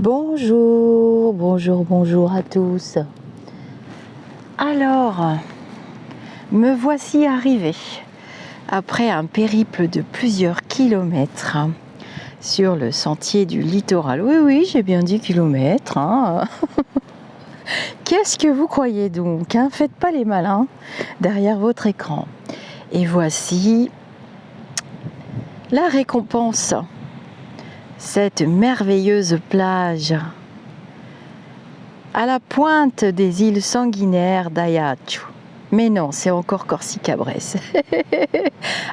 Bonjour, bonjour, bonjour à tous. Alors, me voici arrivée après un périple de plusieurs kilomètres sur le sentier du littoral. Oui, j'ai bien dit kilomètres. Qu'est-ce que vous croyez donc, Faites pas les malins derrière votre écran. Et voici la récompense. Cette merveilleuse plage à la pointe des îles sanguinaires d'Ajaccio. Mais non, c'est encore Corsica-Bresse.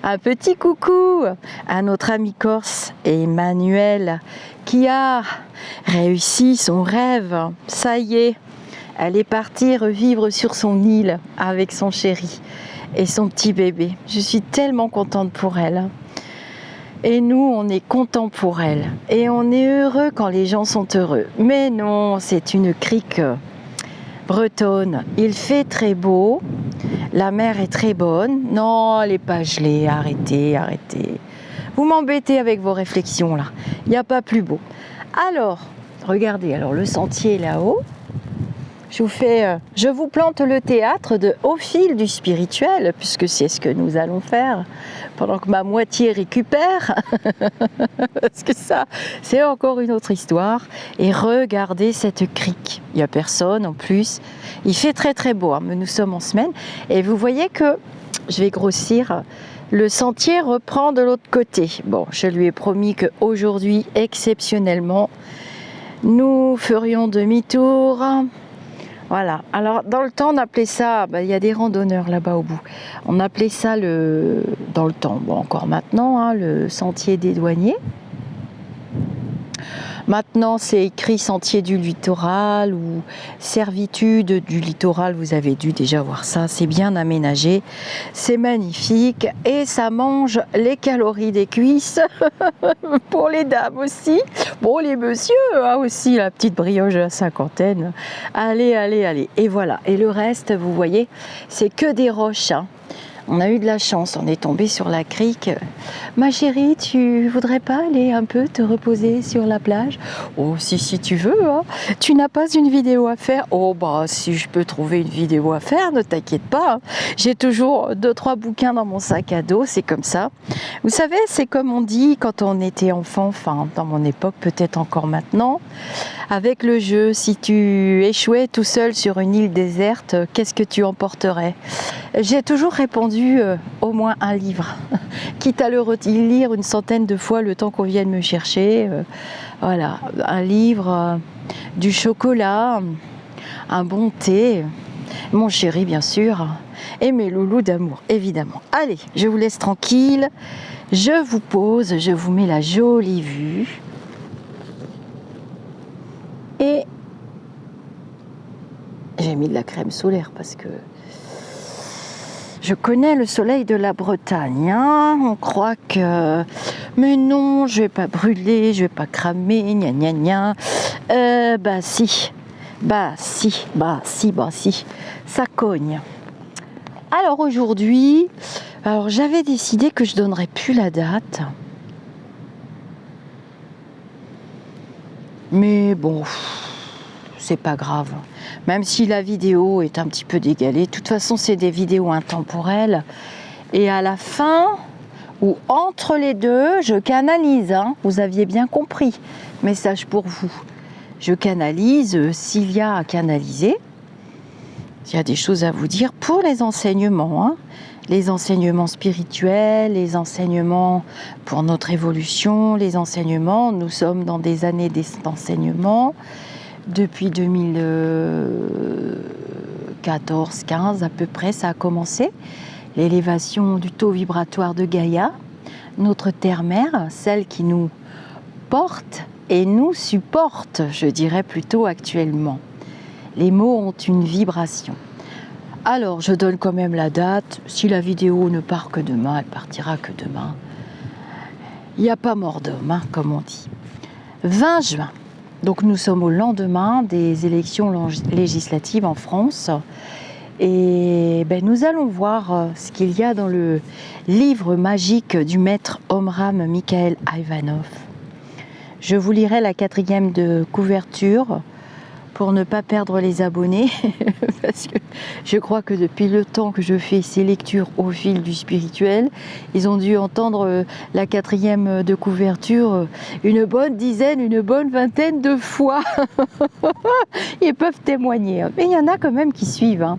Un petit coucou à notre ami corse Emmanuel qui a réussi son rêve. Ça y est, elle est partie revivre sur son île avec son chéri et son petit bébé. Je suis tellement contente pour elle. Et nous, on est content pour elle. Et on est heureux quand les gens sont heureux. Mais non, c'est une crique bretonne. Il fait très beau. La mer est très bonne. Non, elle n'est pas gelée. Arrêtez. Vous m'embêtez avec vos réflexions là. Il n'y a pas plus beau. Alors, regardez, le sentier est là-haut. Je vous plante le théâtre au fil du spirituel, puisque c'est ce que nous allons faire pendant que ma moitié récupère. Parce que ça, c'est encore une autre histoire. Et regardez cette crique. Il n'y a personne en plus. Il fait très très beau, mais nous sommes en semaine. Et vous voyez que, je vais grossir, le sentier reprend de l'autre côté. Bon, je lui ai promis qu'aujourd'hui, exceptionnellement, nous ferions demi-tour. Voilà, alors dans le temps on appelait ça, il y a des randonneurs là-bas au bout, on appelait ça dans le temps, bon encore maintenant, le sentier des douaniers. Maintenant c'est écrit sentier du littoral ou servitude du littoral, vous avez dû déjà voir ça, c'est bien aménagé, c'est magnifique et ça mange les calories des cuisses pour les dames aussi, bon les messieurs aussi, la petite brioche de la cinquantaine, allez, et voilà, et le reste vous voyez c'est que des roches. On a eu de la chance, on est tombé sur la crique. Ma chérie, tu voudrais pas aller un peu te reposer sur la plage? Oh, si tu veux. Tu n'as pas une vidéo à faire? Oh, si je peux trouver une vidéo à faire, ne t'inquiète pas. J'ai toujours 2-3 bouquins dans mon sac à dos, c'est comme ça. Vous savez, c'est comme on dit quand on était enfant, enfin, dans mon époque, peut-être encore maintenant, avec le jeu, si tu échouais tout seul sur une île déserte, qu'est-ce que tu emporterais? J'ai toujours répondu au moins un livre, quitte à le lire une centaine de fois le temps qu'on vienne me chercher. Voilà, un livre, du chocolat, un bon thé, mon chéri bien sûr, et mes loulous d'amour, évidemment. Allez, je vous laisse tranquille, je vous pose, je vous mets la jolie vue. Et j'ai mis de la crème solaire parce que je connais le soleil de la Bretagne. On croit que... Mais non, je vais pas brûler, je vais pas cramer, gna. Si. Ça cogne. Alors aujourd'hui, j'avais décidé que je donnerais plus la date. Mais bon, c'est pas grave. Même si la vidéo est un petit peu décalée, de toute façon c'est des vidéos intemporelles. Et à la fin, ou entre les deux, je canalise. Vous aviez bien compris, message pour vous. Je canalise s'il y a à canaliser. Il y a des choses à vous dire pour les enseignements. Les enseignements spirituels, les enseignements pour notre évolution, les enseignements, nous sommes dans des années d'enseignement. Depuis 2014-15 à peu près, ça a commencé. L'élévation du taux vibratoire de Gaïa, notre terre-mère, celle qui nous porte et nous supporte, je dirais plutôt actuellement. Les mots ont une vibration. Alors, je donne quand même la date. Si la vidéo ne part que demain, elle partira que demain. Il n'y a pas mort d'homme, comme on dit. 20 juin. Donc nous sommes au lendemain des élections législatives en France et nous allons voir ce qu'il y a dans le livre magique du maître Omraam Mikhaël Ivanov. Je vous lirai la 4e de couverture pour ne pas perdre les abonnés parce que je crois que depuis le temps que je fais ces lectures au fil du spirituel, ils ont dû entendre la 4e de couverture une bonne dizaine, une bonne vingtaine de fois. Ils peuvent témoigner, mais il y en a quand même qui suivent, hein.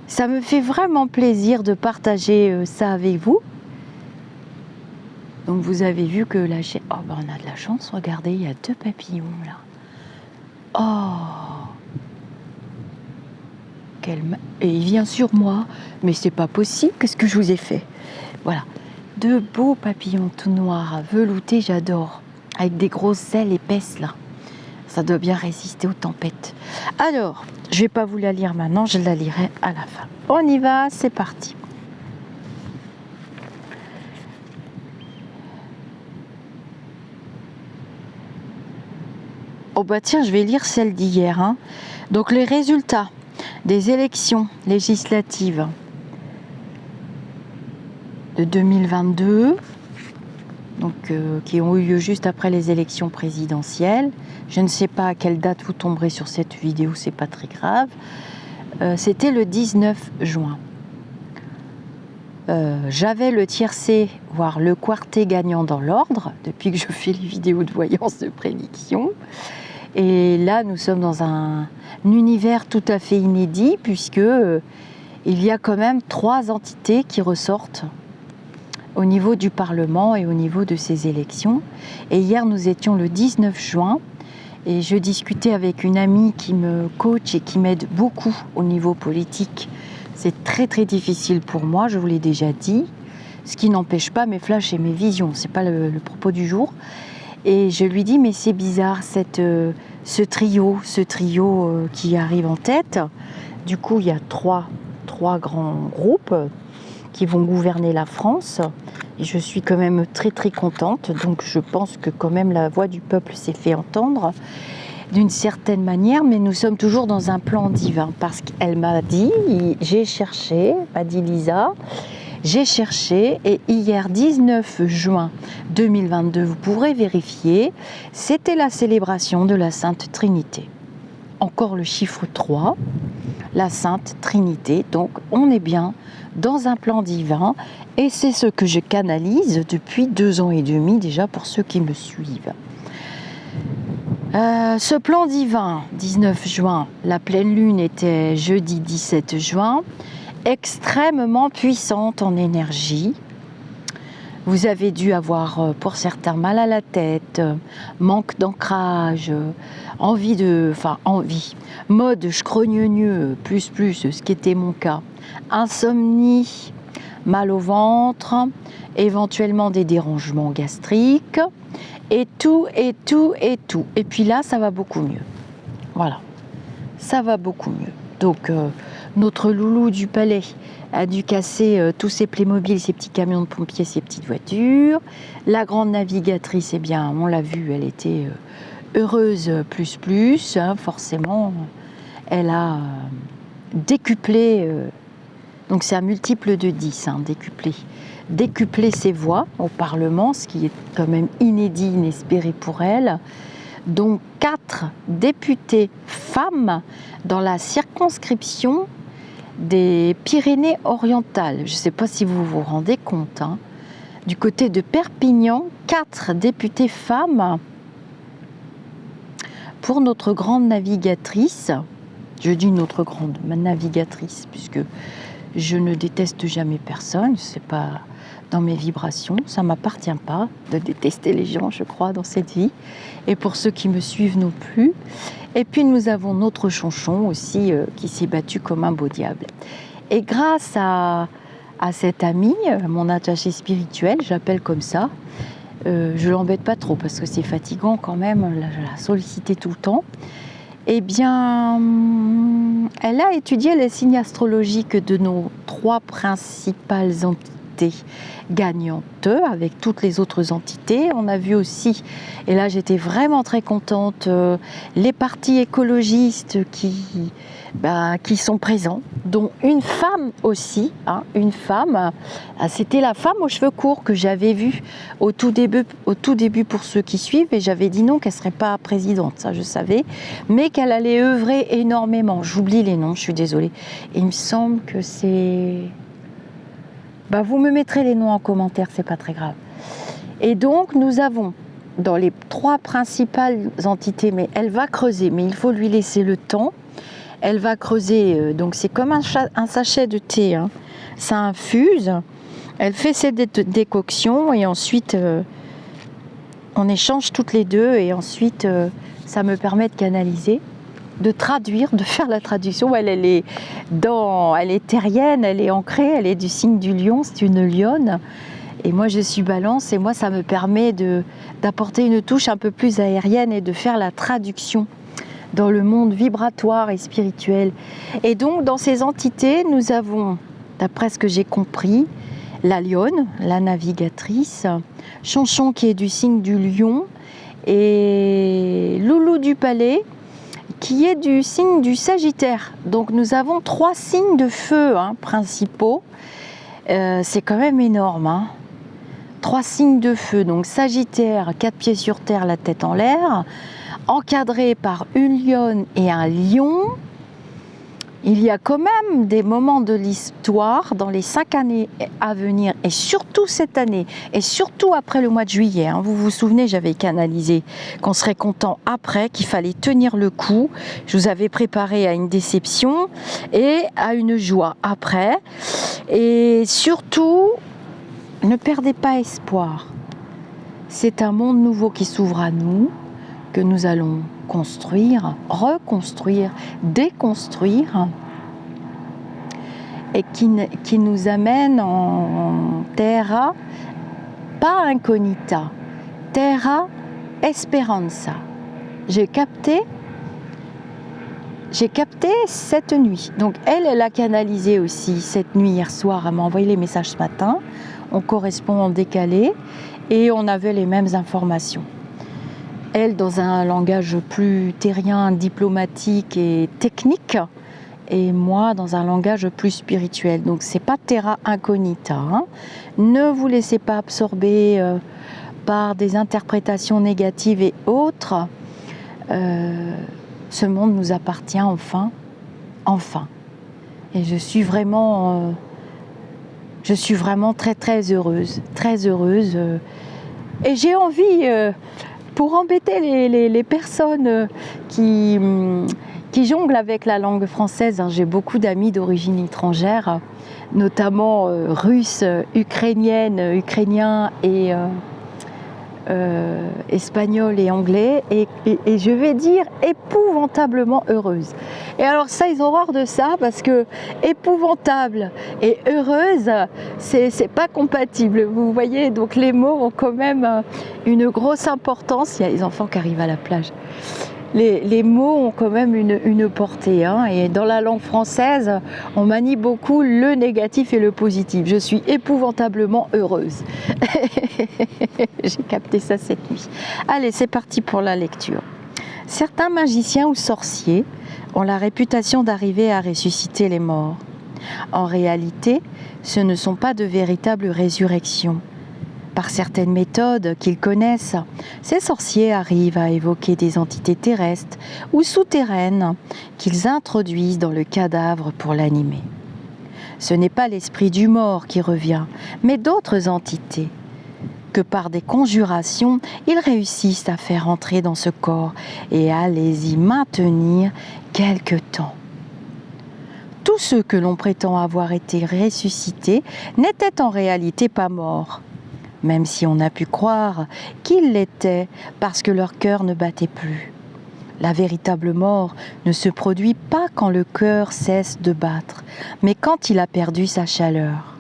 Ça me fait vraiment plaisir de partager ça avec vous. Donc vous avez vu que la chaîne... Oh ben on a de la chance, regardez, il y a 2 papillons là. Oh, et il vient sur moi, mais c'est pas possible, qu'est-ce que je vous ai fait? Voilà, 2 beaux papillons tout noirs, veloutés, j'adore, avec des grosses ailes épaisses là. Ça doit bien résister aux tempêtes. Alors, je vais pas vous la lire maintenant, je la lirai à la fin. On y va, c'est parti. Oh bah tiens, je vais lire celle d'hier, hein. Donc les résultats des élections législatives de 2022, donc, qui ont eu lieu juste après les élections présidentielles. Je ne sais pas à quelle date vous tomberez sur cette vidéo, c'est pas très grave. C'était le 19 juin. J'avais le tiercé, voire le quartet gagnant dans l'ordre, depuis que je fais les vidéos de voyance de prédiction. Et là, nous sommes dans un univers tout à fait inédit, puisque il y a quand même 3 entités qui ressortent au niveau du Parlement et au niveau de ces élections. Et hier, nous étions le 19 juin, et je discutais avec une amie qui me coach et qui m'aide beaucoup au niveau politique. C'est très très difficile pour moi, je vous l'ai déjà dit, ce qui n'empêche pas mes flashs et mes visions, c'est pas le propos du jour. Et je lui dis, mais c'est bizarre, ce trio qui arrive en tête. Du coup, il y a trois grands groupes qui vont gouverner la France. Et je suis quand même très très contente. Donc je pense que quand même la voix du peuple s'est fait entendre d'une certaine manière. Mais nous sommes toujours dans un plan divin. Parce qu'elle m'a dit, j'ai cherché, m'a dit Lisa, j'ai cherché et hier 19 juin 2022, vous pourrez vérifier, c'était la célébration de la Sainte Trinité. Encore le chiffre 3, la Sainte Trinité, donc on est bien dans un plan divin et c'est ce que je canalise depuis 2 ans et demi déjà pour ceux qui me suivent. Ce plan divin, 19 juin, la pleine lune était jeudi 17 juin, extrêmement puissante en énergie. Vous avez dû avoir pour certains mal à la tête, manque d'ancrage, mode scrogneux plus, ce qui était mon cas, insomnie, mal au ventre, éventuellement des dérangements gastriques, et tout. Et puis là, ça va beaucoup mieux. Voilà, ça va beaucoup mieux. Donc, notre loulou du palais a dû casser tous ses Playmobil, ses petits camions de pompiers, ses petites voitures. La grande navigatrice, eh bien, on l'a vu, elle était heureuse plus, hein, forcément. Elle a décuplé, donc c'est un multiple de 10, hein, décuplé ses voix au Parlement, ce qui est quand même inédit, inespéré pour elle. Donc 4 députés femmes dans la circonscription des Pyrénées-Orientales. Je ne sais pas si vous vous rendez compte, hein. Du côté de Perpignan, 4 députés femmes pour notre grande navigatrice. Je dis notre grande navigatrice puisque je ne déteste jamais personne, c'est pas dans mes vibrations, ça m'appartient pas de détester les gens, je crois, dans cette vie. Et pour ceux qui me suivent non plus. Et puis nous avons notre chonchon aussi qui s'est battu comme un beau diable. Et grâce à cet ami, mon attaché spirituel, j'appelle comme ça, je l'embête pas trop parce que c'est fatigant quand même, la solliciter tout le temps. Eh bien, elle a étudié les signes astrologiques de nos 3 principales entités été gagnante avec toutes les autres entités. On a vu aussi, et là j'étais vraiment très contente, les partis écologistes qui sont présents, dont une femme aussi, hein, une femme, c'était la femme aux cheveux courts que j'avais vue au tout début pour ceux qui suivent, et j'avais dit non, qu'elle ne serait pas présidente, ça je savais, mais qu'elle allait œuvrer énormément. J'oublie les noms, je suis désolée. Il me semble que c'est... vous me mettrez les noms en commentaire, c'est pas très grave. Et donc nous avons dans les 3 principales entités, mais elle va creuser, mais il faut lui laisser le temps. Elle va creuser, donc c'est comme un sachet de thé, hein. Ça infuse, elle fait ses décoctions et ensuite on échange toutes les deux et ensuite ça me permet de canaliser, de traduire, de faire la traduction. Elle est terrienne, elle est ancrée, elle est du signe du lion, c'est une lionne. Et moi je suis balance et moi ça me permet d'apporter une touche un peu plus aérienne et de faire la traduction dans le monde vibratoire et spirituel. Et donc dans ces entités, nous avons, d'après ce que j'ai compris, la lionne, la navigatrice, Chonchon qui est du signe du lion, et Loulou du palais qui est du signe du Sagittaire. Donc nous avons 3 signes de feu, hein, principaux. C'est quand même énorme, hein. 3 signes de feu, donc Sagittaire, 4 pieds sur terre, la tête en l'air, encadré par une lionne et un lion. Il y a quand même des moments de l'histoire dans les 5 années à venir, et surtout cette année, et surtout après le mois de juillet, hein. Vous vous souvenez, j'avais canalisé qu'on serait content après, qu'il fallait tenir le coup. Je vous avais préparé à une déception et à une joie après. Et surtout, ne perdez pas espoir. C'est un monde nouveau qui s'ouvre à nous, que nous allons construire, reconstruire, déconstruire, et qui nous amène en terra, pas incognita, terra esperanza. J'ai capté cette nuit. Donc elle a canalisé aussi cette nuit hier soir, elle m'a envoyé les messages ce matin, on correspond en décalé et on avait les mêmes informations. Elle dans un langage plus terrien, diplomatique et technique, et moi dans un langage plus spirituel. Donc c'est pas terra incognita, hein. Ne vous laissez pas absorber par des interprétations négatives et autres. Ce monde nous appartient enfin. Et je suis vraiment très très heureuse, et j'ai envie, pour embêter les personnes qui jonglent avec la langue française, hein, j'ai beaucoup d'amis d'origine étrangère, notamment russes, ukrainiens et espagnol et anglais, et je vais dire épouvantablement heureuse. Et alors ça, ils ont horreur de ça, parce que épouvantable et heureuse, c'est pas compatible, vous voyez. Donc les mots ont quand même une grosse importance. Il y a les enfants qui arrivent à la plage. Les mots ont quand même une portée, hein, et dans la langue française, on manie beaucoup le négatif et le positif. Je suis épouvantablement heureuse. J'ai capté ça cette nuit. Allez, c'est parti pour la lecture. Certains magiciens ou sorciers ont la réputation d'arriver à ressusciter les morts. En réalité, ce ne sont pas de véritables résurrections. Par certaines méthodes qu'ils connaissent, ces sorciers arrivent à évoquer des entités terrestres ou souterraines qu'ils introduisent dans le cadavre pour l'animer. Ce n'est pas l'esprit du mort qui revient, mais d'autres entités que par des conjurations, ils réussissent à faire entrer dans ce corps et à les y maintenir quelque temps. Tous ceux que l'on prétend avoir été ressuscités n'étaient en réalité pas morts, même si on a pu croire qu'ils l'étaient parce que leur cœur ne battait plus. La véritable mort ne se produit pas quand le cœur cesse de battre, mais quand il a perdu sa chaleur.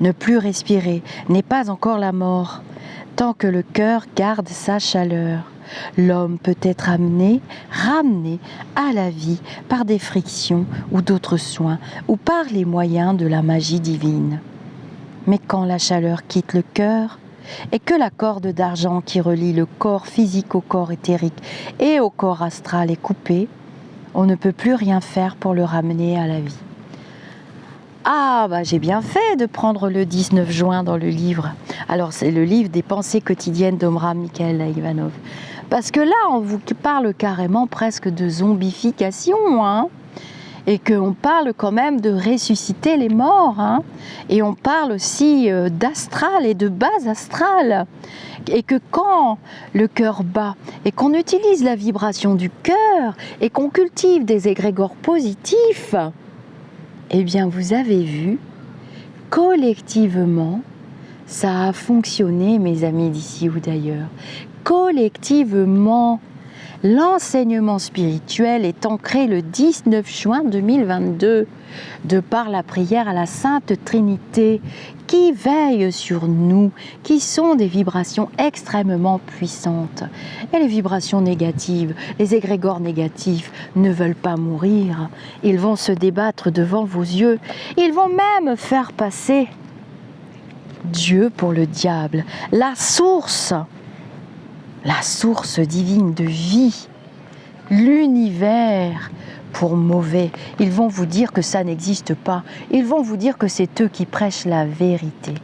Ne plus respirer n'est pas encore la mort, tant que le cœur garde sa chaleur. L'homme peut être ramené à la vie par des frictions ou d'autres soins, ou par les moyens de la magie divine. Mais quand la chaleur quitte le cœur et que la corde d'argent qui relie le corps physique au corps éthérique et au corps astral est coupée, on ne peut plus rien faire pour le ramener à la vie. Ah, j'ai bien fait de prendre le 19 juin dans le livre. Alors, c'est le livre des pensées quotidiennes d'Omram Mikhaël Ivanov. Parce que là, on vous parle carrément presque de zombification, et qu'on parle quand même de ressusciter les morts, et on parle aussi d'astral et de base astrale, et que quand le cœur bat et qu'on utilise la vibration du cœur et qu'on cultive des égrégores positifs, eh bien vous avez vu, collectivement, ça a fonctionné, mes amis d'ici ou d'ailleurs. Collectivement, l'enseignement spirituel est ancré le 19 juin 2022 de par la prière à la Sainte Trinité qui veille sur nous, qui sont des vibrations extrêmement puissantes. Et les vibrations négatives, les égrégores négatifs ne veulent pas mourir. Ils vont se débattre devant vos yeux. Ils vont même faire passer Dieu pour le diable, la source divine de vie, l'univers pour mauvais. Ils vont vous dire que ça n'existe pas. Ils vont vous dire que c'est eux qui prêchent la vérité.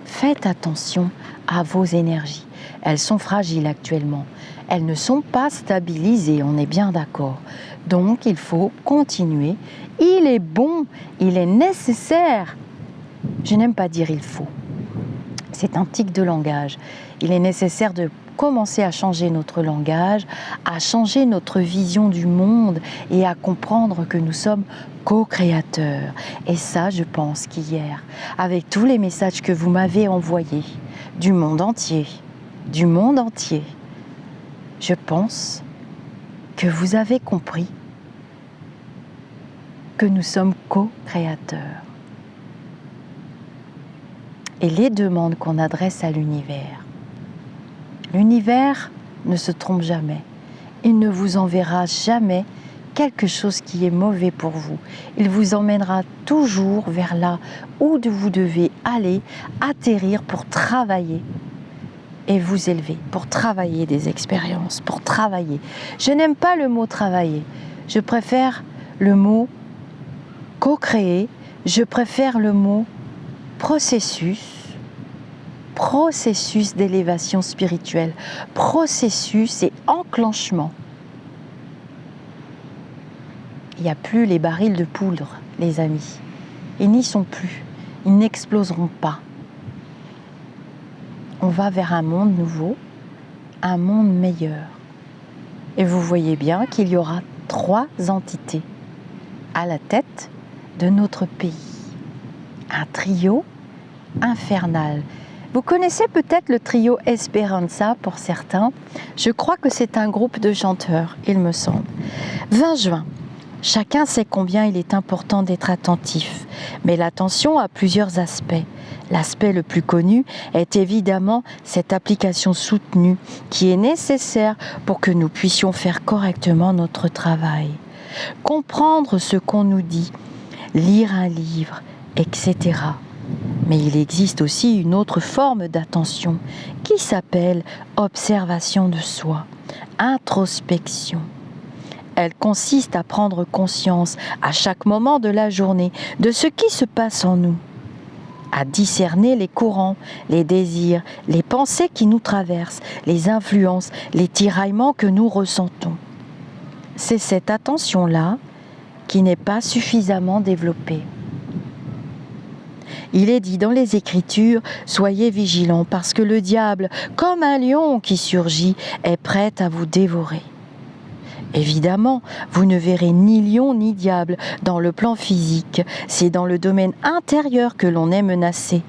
Faites attention à vos énergies. Elles sont fragiles actuellement. Elles ne sont pas stabilisées, on est bien d'accord. Donc il faut continuer. Il est bon, il est nécessaire. Je n'aime pas dire il faut. C'est un tic de langage. Il est nécessaire de commencer à changer notre langage, à changer notre vision du monde et à comprendre que nous sommes co-créateurs. Et ça, je pense qu'hier, avec tous les messages que vous m'avez envoyés du monde entier, je pense que vous avez compris que nous sommes co-créateurs. Et les demandes qu'on adresse à l'univers ne se trompe jamais. Il ne vous enverra jamais quelque chose qui est mauvais pour vous. Il vous emmènera toujours vers là où vous devez aller, atterrir pour travailler et vous élever, pour travailler des expériences, pour travailler. Je n'aime pas le mot travailler. Je préfère le mot co-créer. Je préfère le mot processus d'élévation spirituelle, processus et enclenchement. Il n'y a plus les barils de poudre, les amis. Ils n'y sont plus. Ils n'exploseront pas. On va vers un monde nouveau, un monde meilleur. Et vous voyez bien qu'il y aura 3 entités à la tête de notre pays. Un trio infernal. Vous connaissez peut-être le trio Esperanza pour certains. Je crois que c'est un groupe de chanteurs, il me semble. 20 juin. Chacun sait combien il est important d'être attentif. Mais l'attention a plusieurs aspects. L'aspect le plus connu est évidemment cette application soutenue qui est nécessaire pour que nous puissions faire correctement notre travail. Comprendre ce qu'on nous dit, lire un livre, etc. Mais il existe aussi une autre forme d'attention qui s'appelle observation de soi, introspection. Elle consiste à prendre conscience à chaque moment de la journée de ce qui se passe en nous, à discerner les courants, les désirs, les pensées qui nous traversent, les influences, les tiraillements que nous ressentons. C'est cette attention-là qui n'est pas suffisamment développée. Il est dit dans les Écritures, soyez vigilants parce que le diable, comme un lion qui surgit, est prêt à vous dévorer. Évidemment, vous ne verrez ni lion ni diable dans le plan physique. C'est dans le domaine intérieur que l'on est menacé.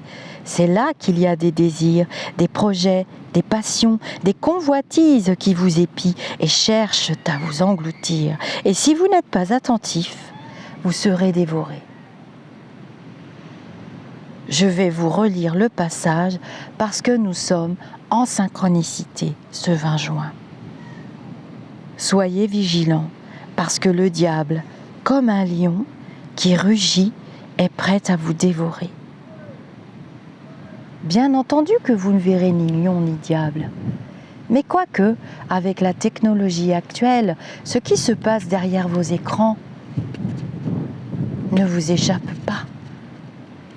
C'est là qu'il y a des désirs, des projets, des passions, des convoitises qui vous épient et cherchent à vous engloutir. Et si vous n'êtes pas attentif, vous serez dévoré. Je vais vous relire le passage parce que nous sommes en synchronicité ce 20 juin. Soyez vigilants parce que le diable, comme un lion qui rugit, est prêt à vous dévorer. Bien entendu que vous ne verrez ni lion ni diable. Mais quoique, avec la technologie actuelle, ce qui se passe derrière vos écrans ne vous échappe pas.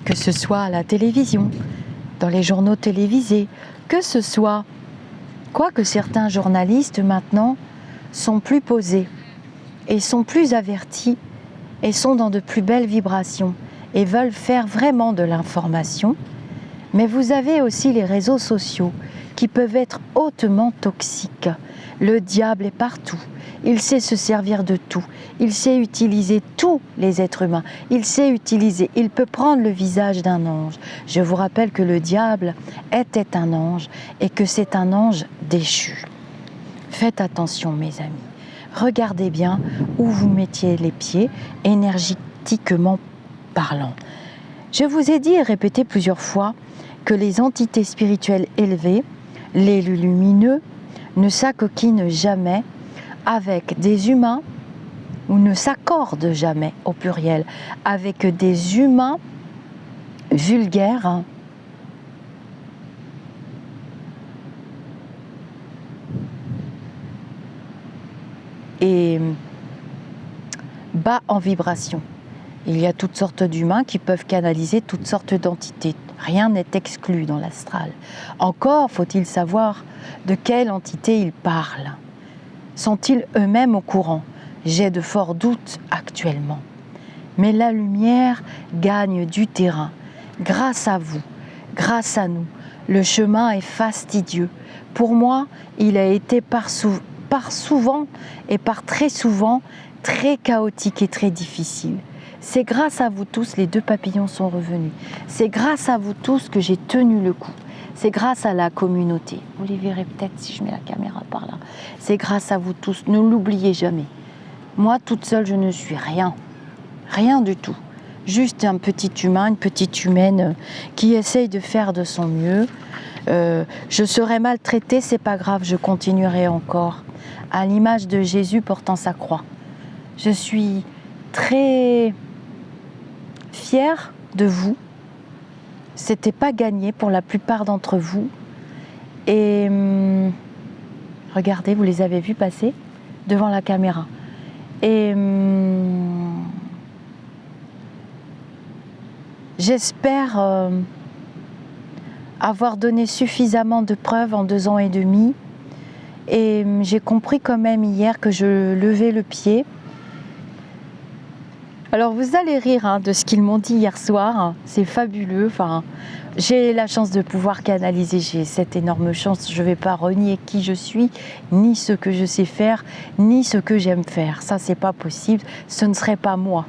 Que ce soit à la télévision, dans les journaux télévisés, que ce soit, quoique certains journalistes maintenant sont plus posés et sont plus avertis et sont dans de plus belles vibrations et veulent faire vraiment de l'information, mais vous avez aussi les réseaux sociaux qui peuvent être hautement toxiques. Le diable est partout. Il sait se servir de tout. Il sait utiliser tous les êtres humains. Il sait utiliser, il peut prendre le visage d'un ange. Je vous rappelle que le diable était un ange et que c'est un ange déchu. Faites attention mes amis. Regardez bien où vous mettiez les pieds, énergétiquement parlant. Je vous ai dit et répété plusieurs fois que les entités spirituelles élevées, les lumineux, ne s'acoquinent jamais avec des humains, ou ne s'accordent jamais, au pluriel, avec des humains vulgaires, et bas en vibration. Il y a toutes sortes d'humains qui peuvent canaliser toutes sortes d'entités. Rien n'est exclu dans l'astral. Encore faut-il savoir de quelle entité ils parlent. Sont-ils eux-mêmes au courant? J'ai de forts doutes actuellement. Mais la lumière gagne du terrain. Grâce à vous, grâce à nous, le chemin est fastidieux. Pour moi, il a été par souvent et par très souvent très chaotique et très difficile. C'est grâce à vous tous, les deux papillons sont revenus. C'est grâce à vous tous que j'ai tenu le coup. C'est grâce à la communauté. Vous les verrez peut-être si je mets la caméra par là. C'est grâce à vous tous. Ne l'oubliez jamais. Moi, toute seule, je ne suis rien. Rien du tout. Juste un petit humain, une petite humaine qui essaye de faire de son mieux. Je serai maltraitée, c'est pas grave, je continuerai encore. À l'image de Jésus portant sa croix. Je suis très fière de vous. C'était pas gagné pour la plupart d'entre vous. Et regardez, vous les avez vus passer devant la caméra. Et j'espère avoir donné suffisamment de preuves en 2 ans et demi. Et j'ai compris quand même hier que je levais le pied. Alors vous allez rire de ce qu'ils m'ont dit hier soir, c'est fabuleux. Enfin, j'ai la chance de pouvoir canaliser, j'ai cette énorme chance. Je ne vais pas renier qui je suis, ni ce que je sais faire, ni ce que j'aime faire. Ça, c'est pas possible. Ce ne serait pas moi.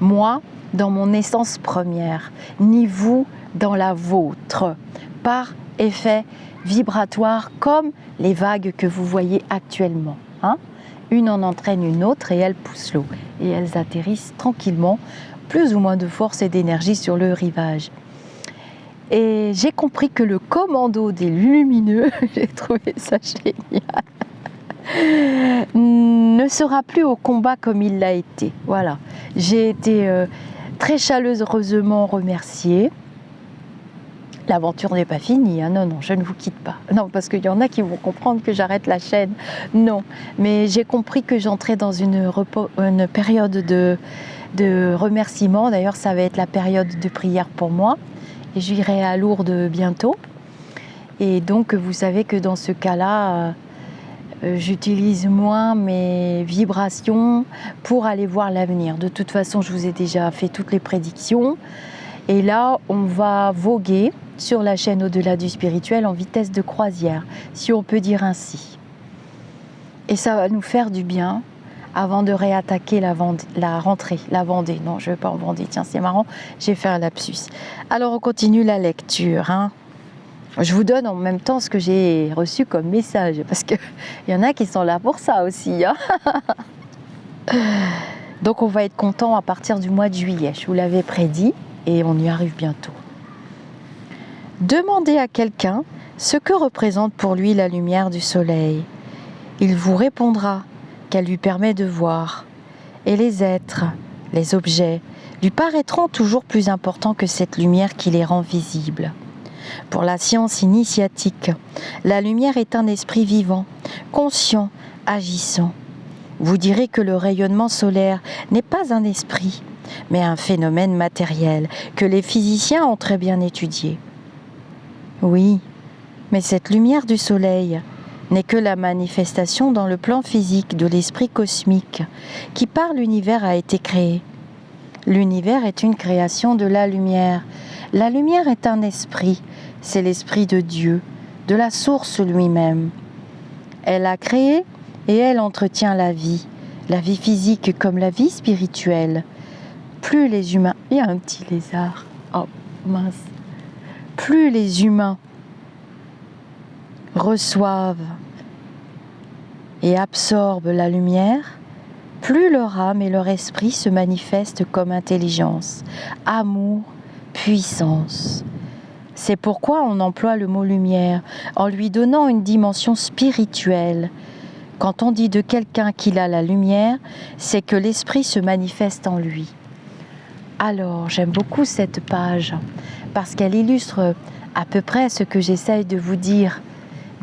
Moi, dans mon essence première, ni vous dans la vôtre, par effet vibratoire comme les vagues que vous voyez actuellement. Une en entraîne une autre et elles poussent l'eau. Et elles atterrissent tranquillement, plus ou moins de force et d'énergie sur le rivage. Et j'ai compris que le commando des lumineux, j'ai trouvé ça génial, ne sera plus au combat comme il l'a été. Voilà. J'ai été très chaleureusement remerciée. L'aventure n'est pas finie, non, je ne vous quitte pas. Non, parce qu'il y en a qui vont comprendre que j'arrête la chaîne. Non, mais j'ai compris que j'entrais dans une période de remerciement. D'ailleurs, ça va être la période de prière pour moi. Et j'irai à Lourdes bientôt. Et donc, vous savez que dans ce cas-là, j'utilise moins mes vibrations pour aller voir l'avenir. De toute façon, je vous ai déjà fait toutes les prédictions. Et là, on va voguer sur la chaîne Au-delà du spirituel en vitesse de croisière, si on peut dire ainsi. Et ça va nous faire du bien avant de réattaquer la rentrée, la Vendée. Non, je ne vais pas en Vendée, tiens, c'est marrant, j'ai fait un lapsus. Alors, on continue la lecture. Je vous donne en même temps ce que j'ai reçu comme message, parce qu'il y en a qui sont là pour ça aussi. Donc, on va être content à partir du mois de juillet, je vous l'avais prédit. Et on y arrive bientôt. Demandez à quelqu'un ce que représente pour lui la lumière du soleil. Il vous répondra qu'elle lui permet de voir. Et les êtres, les objets, lui paraîtront toujours plus importants que cette lumière qui les rend visibles. Pour la science initiatique, la lumière est un esprit vivant, conscient, agissant. Vous direz que le rayonnement solaire n'est pas un esprit, mais un phénomène matériel que les physiciens ont très bien étudié. Oui, mais cette lumière du soleil n'est que la manifestation dans le plan physique de l'esprit cosmique qui par l'univers a été créé. L'univers est une création de la lumière. La lumière est un esprit, c'est l'esprit de Dieu, de la source lui-même. Elle a créé et elle entretient la vie physique comme la vie spirituelle. Plus les humains... Il y a un petit lézard. Oh, mince. Plus les humains reçoivent et absorbent la lumière, plus leur âme et leur esprit se manifestent comme intelligence, amour, puissance. C'est pourquoi on emploie le mot lumière en lui donnant une dimension spirituelle. Quand on dit de quelqu'un qu'il a la lumière, c'est que l'esprit se manifeste en lui. Alors, j'aime beaucoup cette page parce qu'elle illustre à peu près ce que j'essaye de vous dire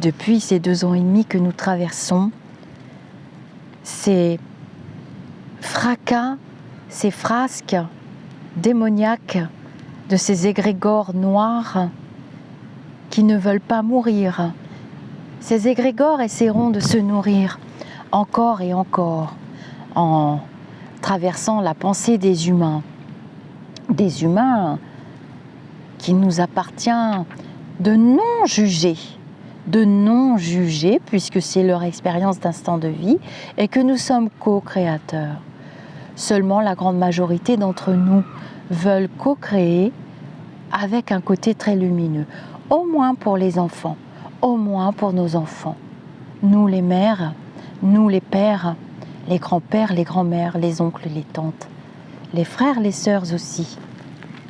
depuis ces 2 ans et demi que nous traversons. Ces fracas, ces frasques démoniaques de ces égrégores noirs qui ne veulent pas mourir. Ces égrégores essaieront de se nourrir encore et encore en traversant la pensée des humains qu'il nous appartient de non juger puisque c'est leur expérience d'instant de vie et que nous sommes co-créateurs. Seulement la grande majorité d'entre nous veulent co-créer avec un côté très lumineux, au moins pour les enfants, au moins pour nos enfants. Nous les mères, nous les pères, les grands-pères, les grands-mères, les oncles, les tantes, les frères, les sœurs aussi,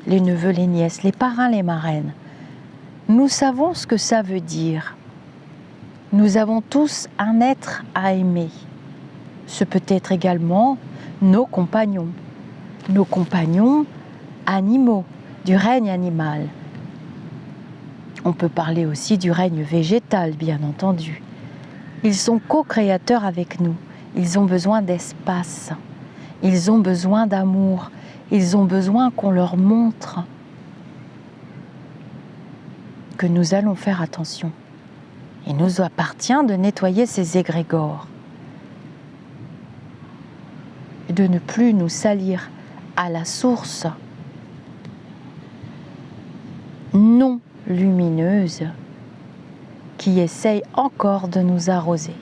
les neveux, les nièces, les parrains, les marraines. Nous savons ce que ça veut dire. Nous avons tous un être à aimer. Ce peut être également nos compagnons animaux, du règne animal. On peut parler aussi du règne végétal, bien entendu. Ils sont co-créateurs avec nous. Ils ont besoin d'espace. Ils ont besoin d'amour. Ils ont besoin qu'on leur montre que nous allons faire attention. Il nous appartient de nettoyer ces égrégores, de ne plus nous salir à la source non lumineuse qui essaye encore de nous arroser.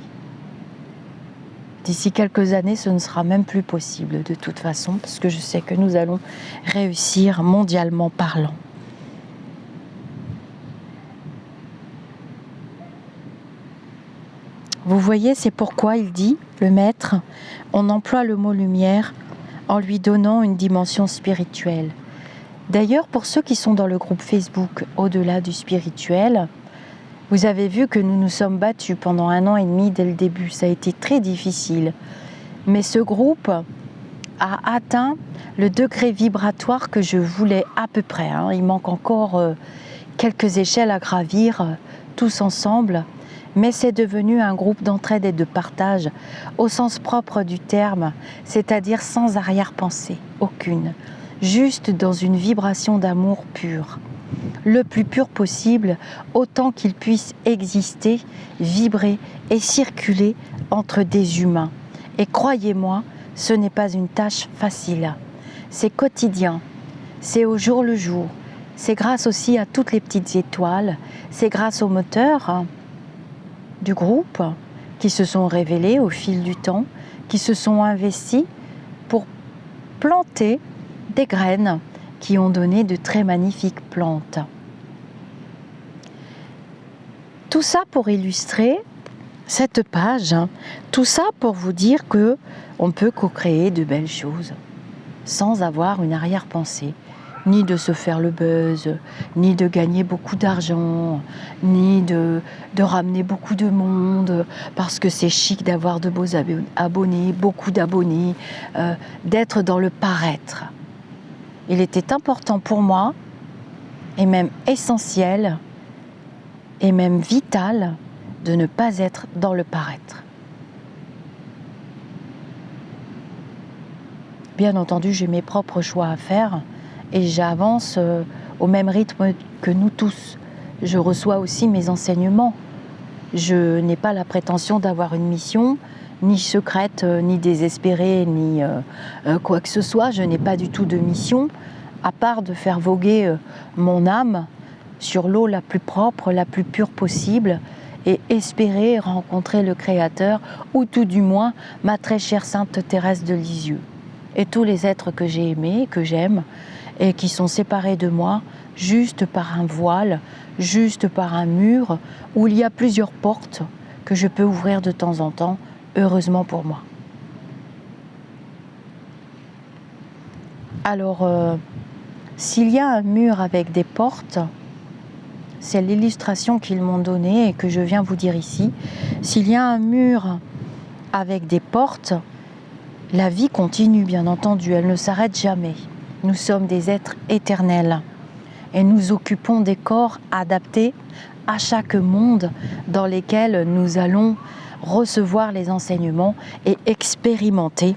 D'ici quelques années, ce ne sera même plus possible de toute façon, parce que je sais que nous allons réussir mondialement parlant. Vous voyez, c'est pourquoi il dit, le maître, on emploie le mot lumière en lui donnant une dimension spirituelle. D'ailleurs, pour ceux qui sont dans le groupe Facebook Au-delà du spirituel, vous avez vu que nous nous sommes battus pendant 1 an et demi dès le début. Ça a été très difficile. Mais ce groupe a atteint le degré vibratoire que je voulais à peu près. Il manque encore quelques échelles à gravir, tous ensemble. Mais c'est devenu un groupe d'entraide et de partage au sens propre du terme, c'est-à-dire sans arrière-pensée, aucune, juste dans une vibration d'amour pur, le plus pur possible, autant qu'il puisse exister, vibrer et circuler entre des humains. Et croyez-moi, ce n'est pas une tâche facile, c'est quotidien, c'est au jour le jour, c'est grâce aussi à toutes les petites étoiles, c'est grâce aux moteurs du groupe qui se sont révélés au fil du temps, qui se sont investis pour planter des graines qui ont donné de très magnifiques plantes. Tout ça pour illustrer cette page, tout ça pour vous dire que on peut co-créer de belles choses sans avoir une arrière-pensée, ni de se faire le buzz, ni de gagner beaucoup d'argent, ni de ramener beaucoup de monde, parce que c'est chic d'avoir de beaux abonnés, beaucoup d'abonnés, d'être dans le paraître. Il était important pour moi et même essentiel et même vital de ne pas être dans le paraître. Bien entendu, j'ai mes propres choix à faire et j'avance au même rythme que nous tous. Je reçois aussi mes enseignements. Je n'ai pas la prétention d'avoir une mission, ni secrète, ni désespérée, ni quoi que ce soit. Je n'ai pas du tout de mission, à part de faire voguer mon âme sur l'eau la plus propre, la plus pure possible, et espérer rencontrer le Créateur, ou tout du moins ma très chère Sainte Thérèse de Lisieux. Et tous les êtres que j'ai aimés, que j'aime, et qui sont séparés de moi, juste par un voile, juste par un mur, où il y a plusieurs portes que je peux ouvrir de temps en temps, heureusement pour moi. Alors, s'il y a un mur avec des portes, c'est l'illustration qu'ils m'ont donnée et que je viens vous dire ici. S'il y a un mur avec des portes, la vie continue, bien entendu, elle ne s'arrête jamais. Nous sommes des êtres éternels et nous occupons des corps adaptés à chaque monde dans lesquels nous allons recevoir les enseignements et expérimenter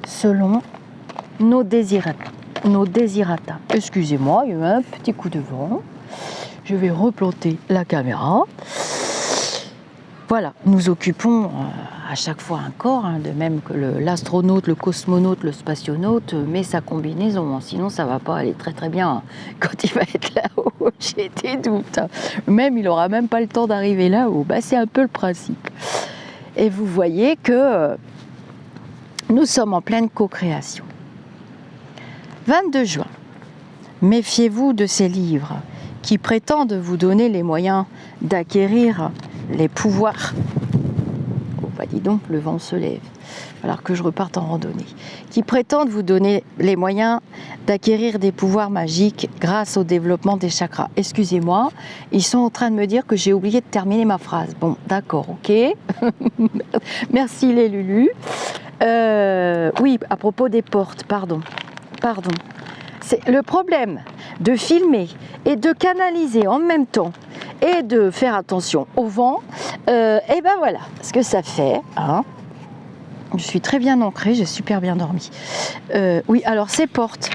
selon nos désirata. Excusez-moi, il y a eu un petit coup de vent. Je vais replanter la caméra. Voilà, nous occupons à chaque fois un corps, de même que l'astronaute, le cosmonaute, le spationaute met sa combinaison, sinon ça va pas aller très très bien quand il va être là-haut, j'ai des doutes. Même il n'aura même pas le temps d'arriver là-haut, c'est un peu le principe. Et vous voyez que nous sommes en pleine co-création. 22 juin, méfiez-vous de ces livres qui prétendent vous donner les moyens d'acquérir les pouvoirs. Oh, dis donc, le vent se lève, alors que je reparte en randonnée. Qui prétendent vous donner les moyens d'acquérir des pouvoirs magiques grâce au développement des chakras. Excusez-moi, ils sont en train de me dire que j'ai oublié de terminer ma phrase. Bon, d'accord, ok. Merci les Lulus. Oui, à propos des portes, pardon. C'est le problème de filmer et de canaliser en même temps et de faire attention au vent, et ben voilà ce que ça fait. Je suis très bien ancrée, j'ai super bien dormi. Oui, alors ces portes.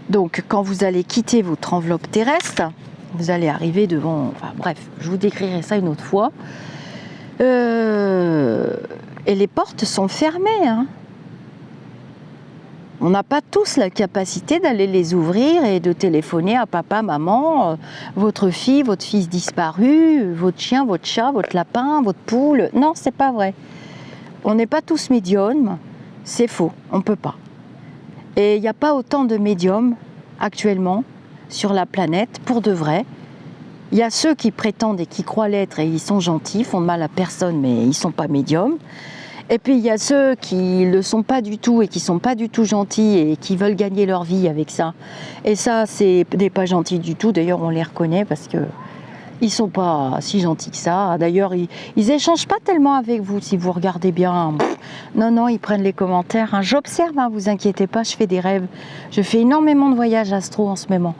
Donc quand vous allez quitter votre enveloppe terrestre, vous allez arriver devant... Enfin bref, je vous décrirai ça une autre fois. Et les portes sont fermées, On n'a pas tous la capacité d'aller les ouvrir et de téléphoner à papa, maman, votre fille, votre fils disparu, votre chien, votre chat, votre lapin, votre poule. Non, c'est pas vrai. On n'est pas tous médiums, c'est faux, on ne peut pas. Et il n'y a pas autant de médiums actuellement sur la planète, pour de vrai. Il y a ceux qui prétendent et qui croient l'être et ils sont gentils, font de mal à personne, mais ils ne sont pas médiums. Et puis il y a ceux qui ne le sont pas du tout et qui ne sont pas du tout gentils et qui veulent gagner leur vie avec ça. Et ça, c'est des pas gentils du tout. D'ailleurs, on les reconnaît parce qu'ils ne sont pas si gentils que ça. D'ailleurs, ils n'échangent pas tellement avec vous si vous regardez bien. Non, ils prennent les commentaires. J'observe, vous inquiétez pas, je fais des rêves. Je fais énormément de voyages astro en ce moment.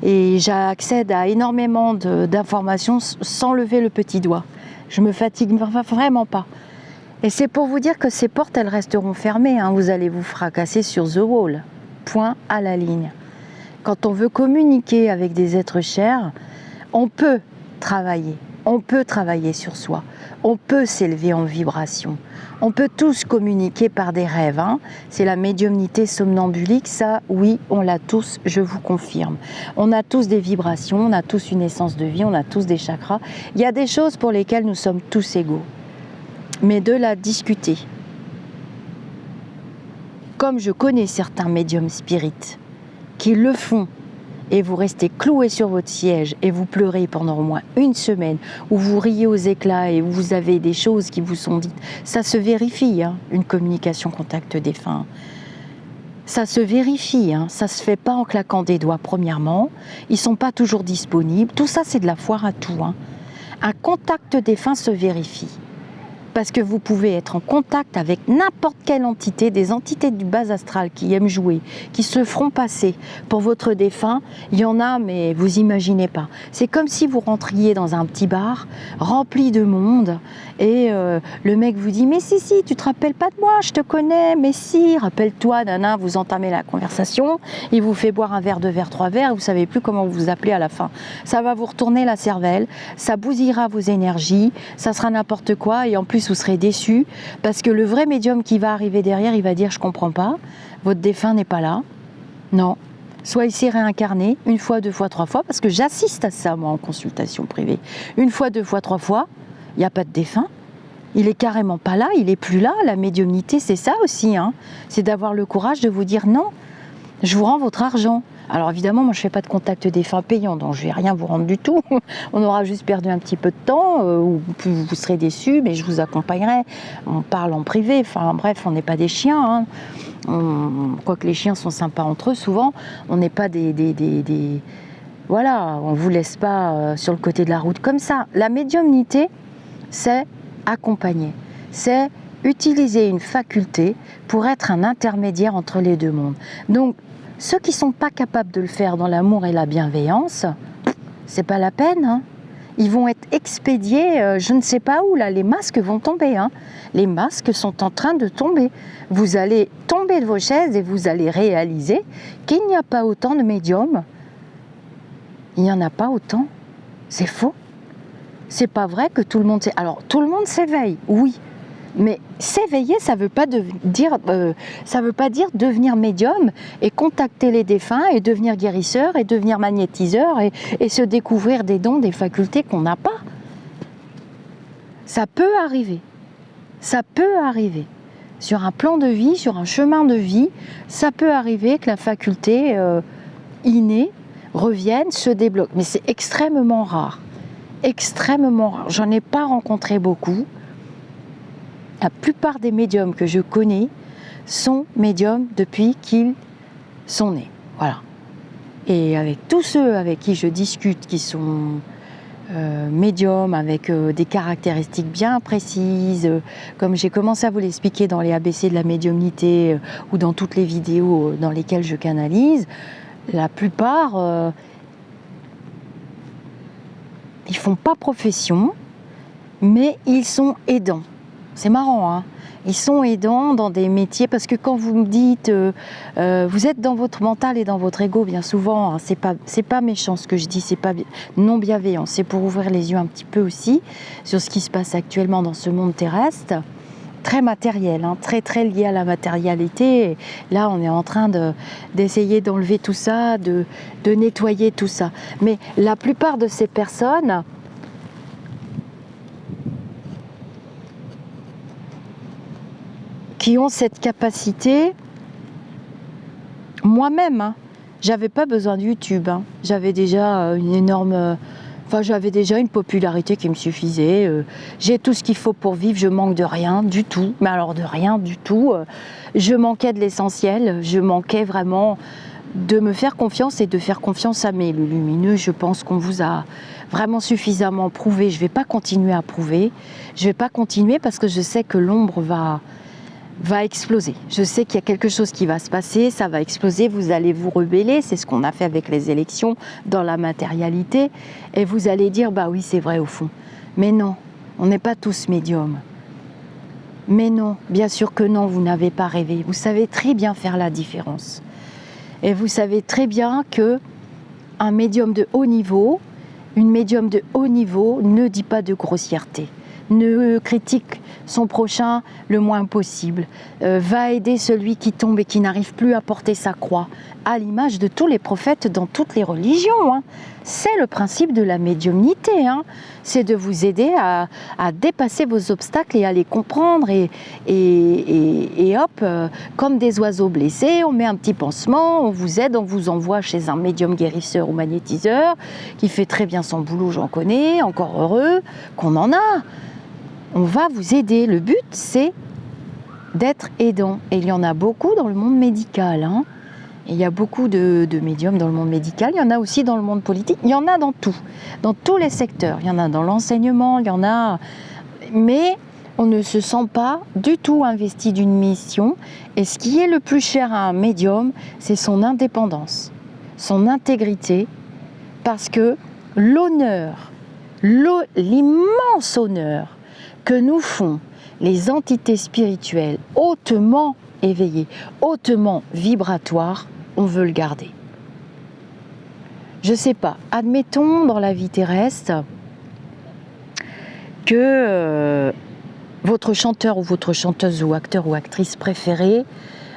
Et j'accède à énormément d'informations sans lever le petit doigt. Je me fatigue vraiment pas. Et c'est pour vous dire que ces portes, elles resteront fermées. Vous allez vous fracasser sur The Wall. Point à la ligne. Quand on veut communiquer avec des êtres chers, on peut travailler. On peut travailler sur soi. On peut s'élever en vibration. On peut tous communiquer par des rêves. C'est la médiumnité somnambulique. Ça, oui, on l'a tous, je vous confirme. On a tous des vibrations, on a tous une essence de vie, on a tous des chakras. Il y a des choses pour lesquelles nous sommes tous égaux. Mais de la discuter. Comme je connais certains médiums spirites qui le font et vous restez cloué sur votre siège et vous pleurez pendant au moins une semaine, ou vous riez aux éclats et vous avez des choses qui vous sont dites, ça se vérifie, une communication contact défunt. Ça se vérifie, ça se fait pas en claquant des doigts premièrement, ils sont pas toujours disponibles, tout ça c'est de la foire à tout. Un contact défunt se vérifie. parce que vous pouvez être en contact avec n'importe quelle entité, des entités du bas astral qui aiment jouer, qui se feront passer pour votre défunt. Il y en a, mais vous imaginez pas. C'est comme si vous rentriez dans un petit bar rempli de monde et le mec vous dit « Mais si, tu te rappelles pas de moi, je te connais, mais si, rappelle-toi, nana », vous entamez la conversation, il vous fait boire un verre, 2 verres, 3 verres, et vous savez plus comment vous vous appelez à la fin. Ça va vous retourner la cervelle, ça bousillera vos énergies, ça sera n'importe quoi, et en plus vous serez déçus, parce que le vrai médium qui va arriver derrière, il va dire « Je comprends pas, votre défunt n'est pas là ». Non. Soit il s'est réincarné, 1 fois, 2 fois, 3 fois, parce que j'assiste à ça, moi, en consultation privée. 1 fois, 2 fois, 3 fois, il n'y a pas de défunt. Il est carrément pas là, il est plus là. La médiumnité, c'est ça aussi, hein. C'est d'avoir le courage de vous dire non, je vous rends votre argent. Alors évidemment, moi je fais pas de contact défunt payant, donc je vais rien vous rendre du tout. On aura juste perdu un petit peu de temps, ou vous serez déçus, mais je vous accompagnerai. On parle en privé, enfin bref, on n'est pas des chiens, hein. Quoique les chiens sont sympas entre eux, souvent, on n'est pas des voilà, on vous laisse pas sur le côté de la route comme ça. La médiumnité, c'est accompagner, c'est utiliser une faculté pour être un intermédiaire entre les deux mondes. Donc, ceux qui ne sont pas capables de le faire dans l'amour et la bienveillance, c'est pas la peine, hein. Ils vont être expédiés, je ne sais pas où, là, les masques vont tomber, hein. Les masques sont en train de tomber. Vous allez tomber de vos chaises et vous allez réaliser qu'il n'y a pas autant de médiums. Il n'y en a pas autant. C'est faux. C'est pas vrai que tout le monde... Alors, tout le monde s'éveille, oui. Mais s'éveiller, ça veut pas dire devenir médium et contacter les défunts et devenir guérisseur et devenir magnétiseur et se découvrir des dons, des facultés qu'on n'a pas. Ça peut arriver. Ça peut arriver. Sur un plan de vie, sur un chemin de vie, ça peut arriver que la faculté innée revienne, se débloque. Mais c'est extrêmement rare. Extrêmement rare. J'en ai pas rencontré beaucoup. La plupart des médiums que je connais sont médiums depuis qu'ils sont nés. Voilà. Et avec tous ceux avec qui je discute, qui sont médiums, avec des caractéristiques bien précises, comme j'ai commencé à vous l'expliquer dans les ABC de la médiumnité ou dans toutes les vidéos dans lesquelles je canalise, la plupart... ils font pas profession, mais ils sont aidants. C'est marrant, hein. Ils sont aidants dans des métiers, parce que quand vous me dites, vous êtes dans votre mental et dans votre ego, bien souvent, hein, c'est pas méchant ce que je dis, c'est pas non bienveillant, c'est pour ouvrir les yeux un petit peu aussi sur ce qui se passe actuellement dans ce monde terrestre, très matériel, hein, très très lié à la matérialité. Et là, on est en train d'essayer d'enlever tout ça, de nettoyer tout ça. Mais la plupart de ces personnes qui ont cette capacité, moi-même, hein, j'avais pas besoin de YouTube, hein. J'avais déjà une énorme... j'avais déjà une popularité qui me suffisait. J'ai tout ce qu'il faut pour vivre, je manque de rien du tout. Mais alors de rien du tout. Je manquais de l'essentiel, je manquais vraiment de me faire confiance et de faire confiance à mes lumineux. Je pense qu'on vous a vraiment suffisamment prouvé. Je ne vais pas continuer à prouver. Je ne vais pas continuer parce que je sais que l'ombre va exploser. Je sais qu'il y a quelque chose qui va se passer, ça va exploser, vous allez vous rebeller, c'est ce qu'on a fait avec les élections dans la matérialité, et vous allez dire, bah oui, c'est vrai au fond. Mais non, on n'est pas tous médiums. Mais non, bien sûr que non, vous n'avez pas rêvé. Vous savez très bien faire la différence. Et vous savez très bien que un médium de haut niveau, une médium de haut niveau ne dit pas de grossièreté, ne critique son prochain le moins possible, va aider celui qui tombe et qui n'arrive plus à porter sa croix, à l'image de tous les prophètes dans toutes les religions, hein. C'est le principe de la médiumnité, hein. C'est de vous aider à dépasser vos obstacles et à les comprendre et hop, comme des oiseaux blessés, on met un petit pansement, on vous aide, on vous envoie chez un médium guérisseur ou magnétiseur qui fait très bien son boulot, j'en connais, encore heureux qu'on en a. On va vous aider. Le but, c'est d'être aidant. Et il y en a beaucoup dans le monde médical, hein. Et il y a beaucoup de médiums dans le monde médical. Il y en a aussi dans le monde politique. Il y en a dans tout, dans tous les secteurs. Il y en a dans l'enseignement, il y en a... Mais on ne se sent pas du tout investi d'une mission. Et ce qui est le plus cher à un médium, c'est son indépendance, son intégrité, parce que l'honneur, l'immense honneur que nous font les entités spirituelles hautement éveillées, hautement vibratoires, on veut le garder. Je ne sais pas, admettons dans la vie terrestre que votre chanteur ou votre chanteuse ou acteur ou actrice préférée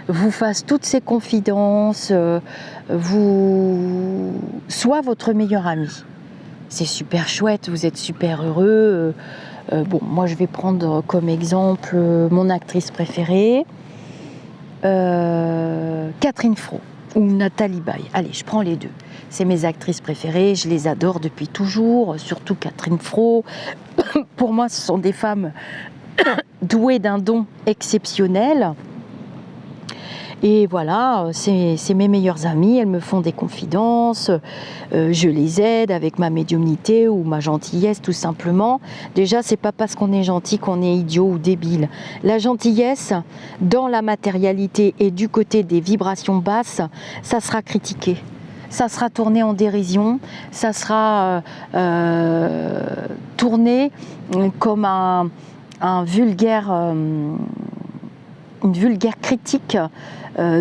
vous fasse toutes ses confidences, soit votre meilleur ami. C'est super chouette, vous êtes super heureux. Bon, moi je vais prendre comme exemple mon actrice préférée, Catherine Fro ou Nathalie Baye. Allez, je prends les deux. C'est mes actrices préférées, je les adore depuis toujours, surtout Catherine Fro. Pour moi, ce sont des femmes douées d'un don exceptionnel. Et voilà, c'est mes meilleures amies, elles me font des confidences, je les aide avec ma médiumnité ou ma gentillesse tout simplement. Déjà, c'est pas parce qu'on est gentil qu'on est idiot ou débile. La gentillesse, dans la matérialité et du côté des vibrations basses, ça sera critiqué. Ça sera tourné en dérision, ça sera tourné comme une vulgaire critique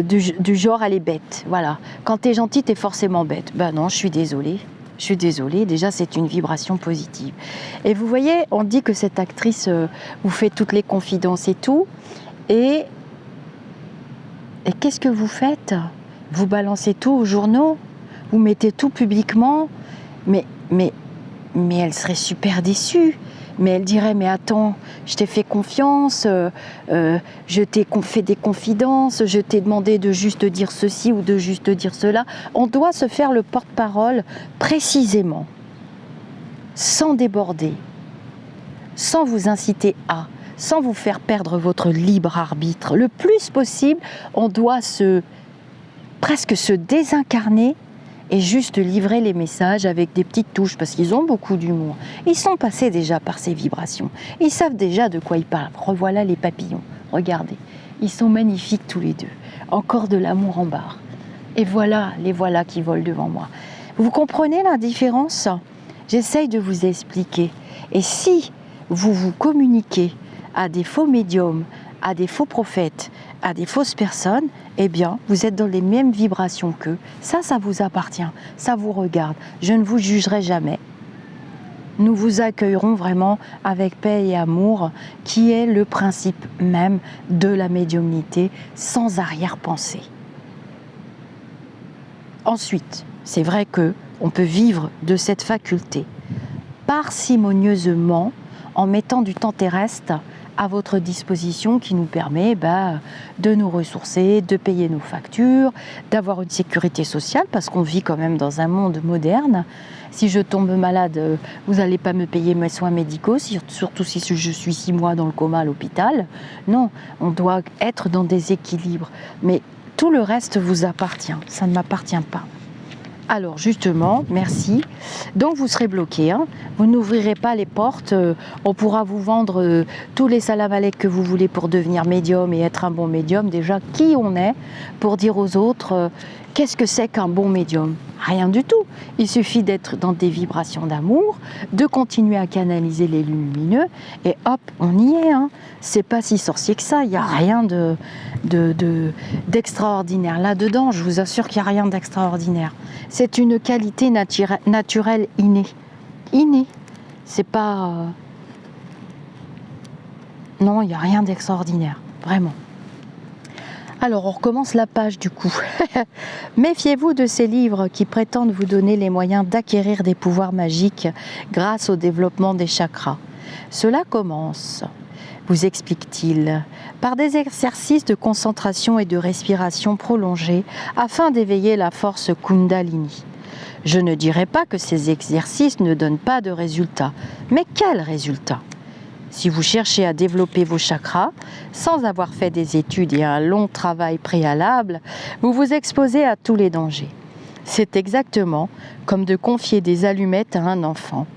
du genre elle est bête. Voilà. Quand t'es gentil, t'es forcément bête. Ben non, je suis désolée. Déjà, c'est une vibration positive. Et vous voyez, on dit que cette actrice vous fait toutes les confidences et tout. Et qu'est-ce que vous faites? Vous balancez tout aux journaux, vous mettez tout publiquement. Mais elle serait super déçue. Mais elle dirait, mais attends, je t'ai fait confiance, je t'ai fait des confidences, je t'ai demandé de juste dire ceci ou de juste dire cela. On doit se faire le porte-parole précisément, sans déborder, sans vous inciter à, sans vous faire perdre votre libre arbitre. Le plus possible, on doit presque se désincarner et juste livrer les messages avec des petites touches, parce qu'ils ont beaucoup d'humour. Ils sont passés déjà par ces vibrations. Ils savent déjà de quoi ils parlent. Revoilà les papillons. Regardez. Ils sont magnifiques tous les deux. Encore de l'amour en barre. Et voilà, les voilà qui volent devant moi. Vous comprenez la différence? J'essaye de vous expliquer. Et si vous vous communiquez à des faux médiums, à des faux prophètes, à des fausses personnes, eh bien, vous êtes dans les mêmes vibrations qu'eux. Ça vous appartient, ça vous regarde. Je ne vous jugerai jamais. Nous vous accueillerons vraiment avec paix et amour, qui est le principe même de la médiumnité, sans arrière-pensée. Ensuite, c'est vrai qu'on peut vivre de cette faculté parcimonieusement en mettant du temps terrestre à votre disposition qui nous permet de nous ressourcer, de payer nos factures, d'avoir une sécurité sociale parce qu'on vit quand même dans un monde moderne. Si je tombe malade, vous n'allez pas me payer mes soins médicaux, surtout si je suis 6 mois dans le coma à l'hôpital. Non, on doit être dans des équilibres. Mais tout le reste vous appartient, ça ne m'appartient pas. Alors justement, merci. Donc vous serez bloqué, hein. Vous n'ouvrirez pas les portes. On pourra vous vendre tous les salam alek que vous voulez pour devenir médium et être un bon médium. Déjà, qui on est pour dire aux autres qu'est-ce que c'est qu'un bon médium? Rien du tout. Il suffit d'être dans des vibrations d'amour, de continuer à canaliser les lumineux et hop, on y est. Hein. C'est pas si sorcier que ça. Il n'y a rien d'extraordinaire là-dedans. Je vous assure qu'il n'y a rien d'extraordinaire. C'est une qualité naturelle innée. Innée. C'est pas... Non, il n'y a rien d'extraordinaire. Vraiment. Alors, on recommence la page du coup. Méfiez-vous de ces livres qui prétendent vous donner les moyens d'acquérir des pouvoirs magiques grâce au développement des chakras. Cela commence, vous explique-t-il, par des exercices de concentration et de respiration prolongés afin d'éveiller la force Kundalini. Je ne dirais pas que ces exercices ne donnent pas de résultats, mais quels résultats ? Si vous cherchez à développer vos chakras sans avoir fait des études et un long travail préalable, vous vous exposez à tous les dangers. C'est exactement comme de confier des allumettes à un enfant.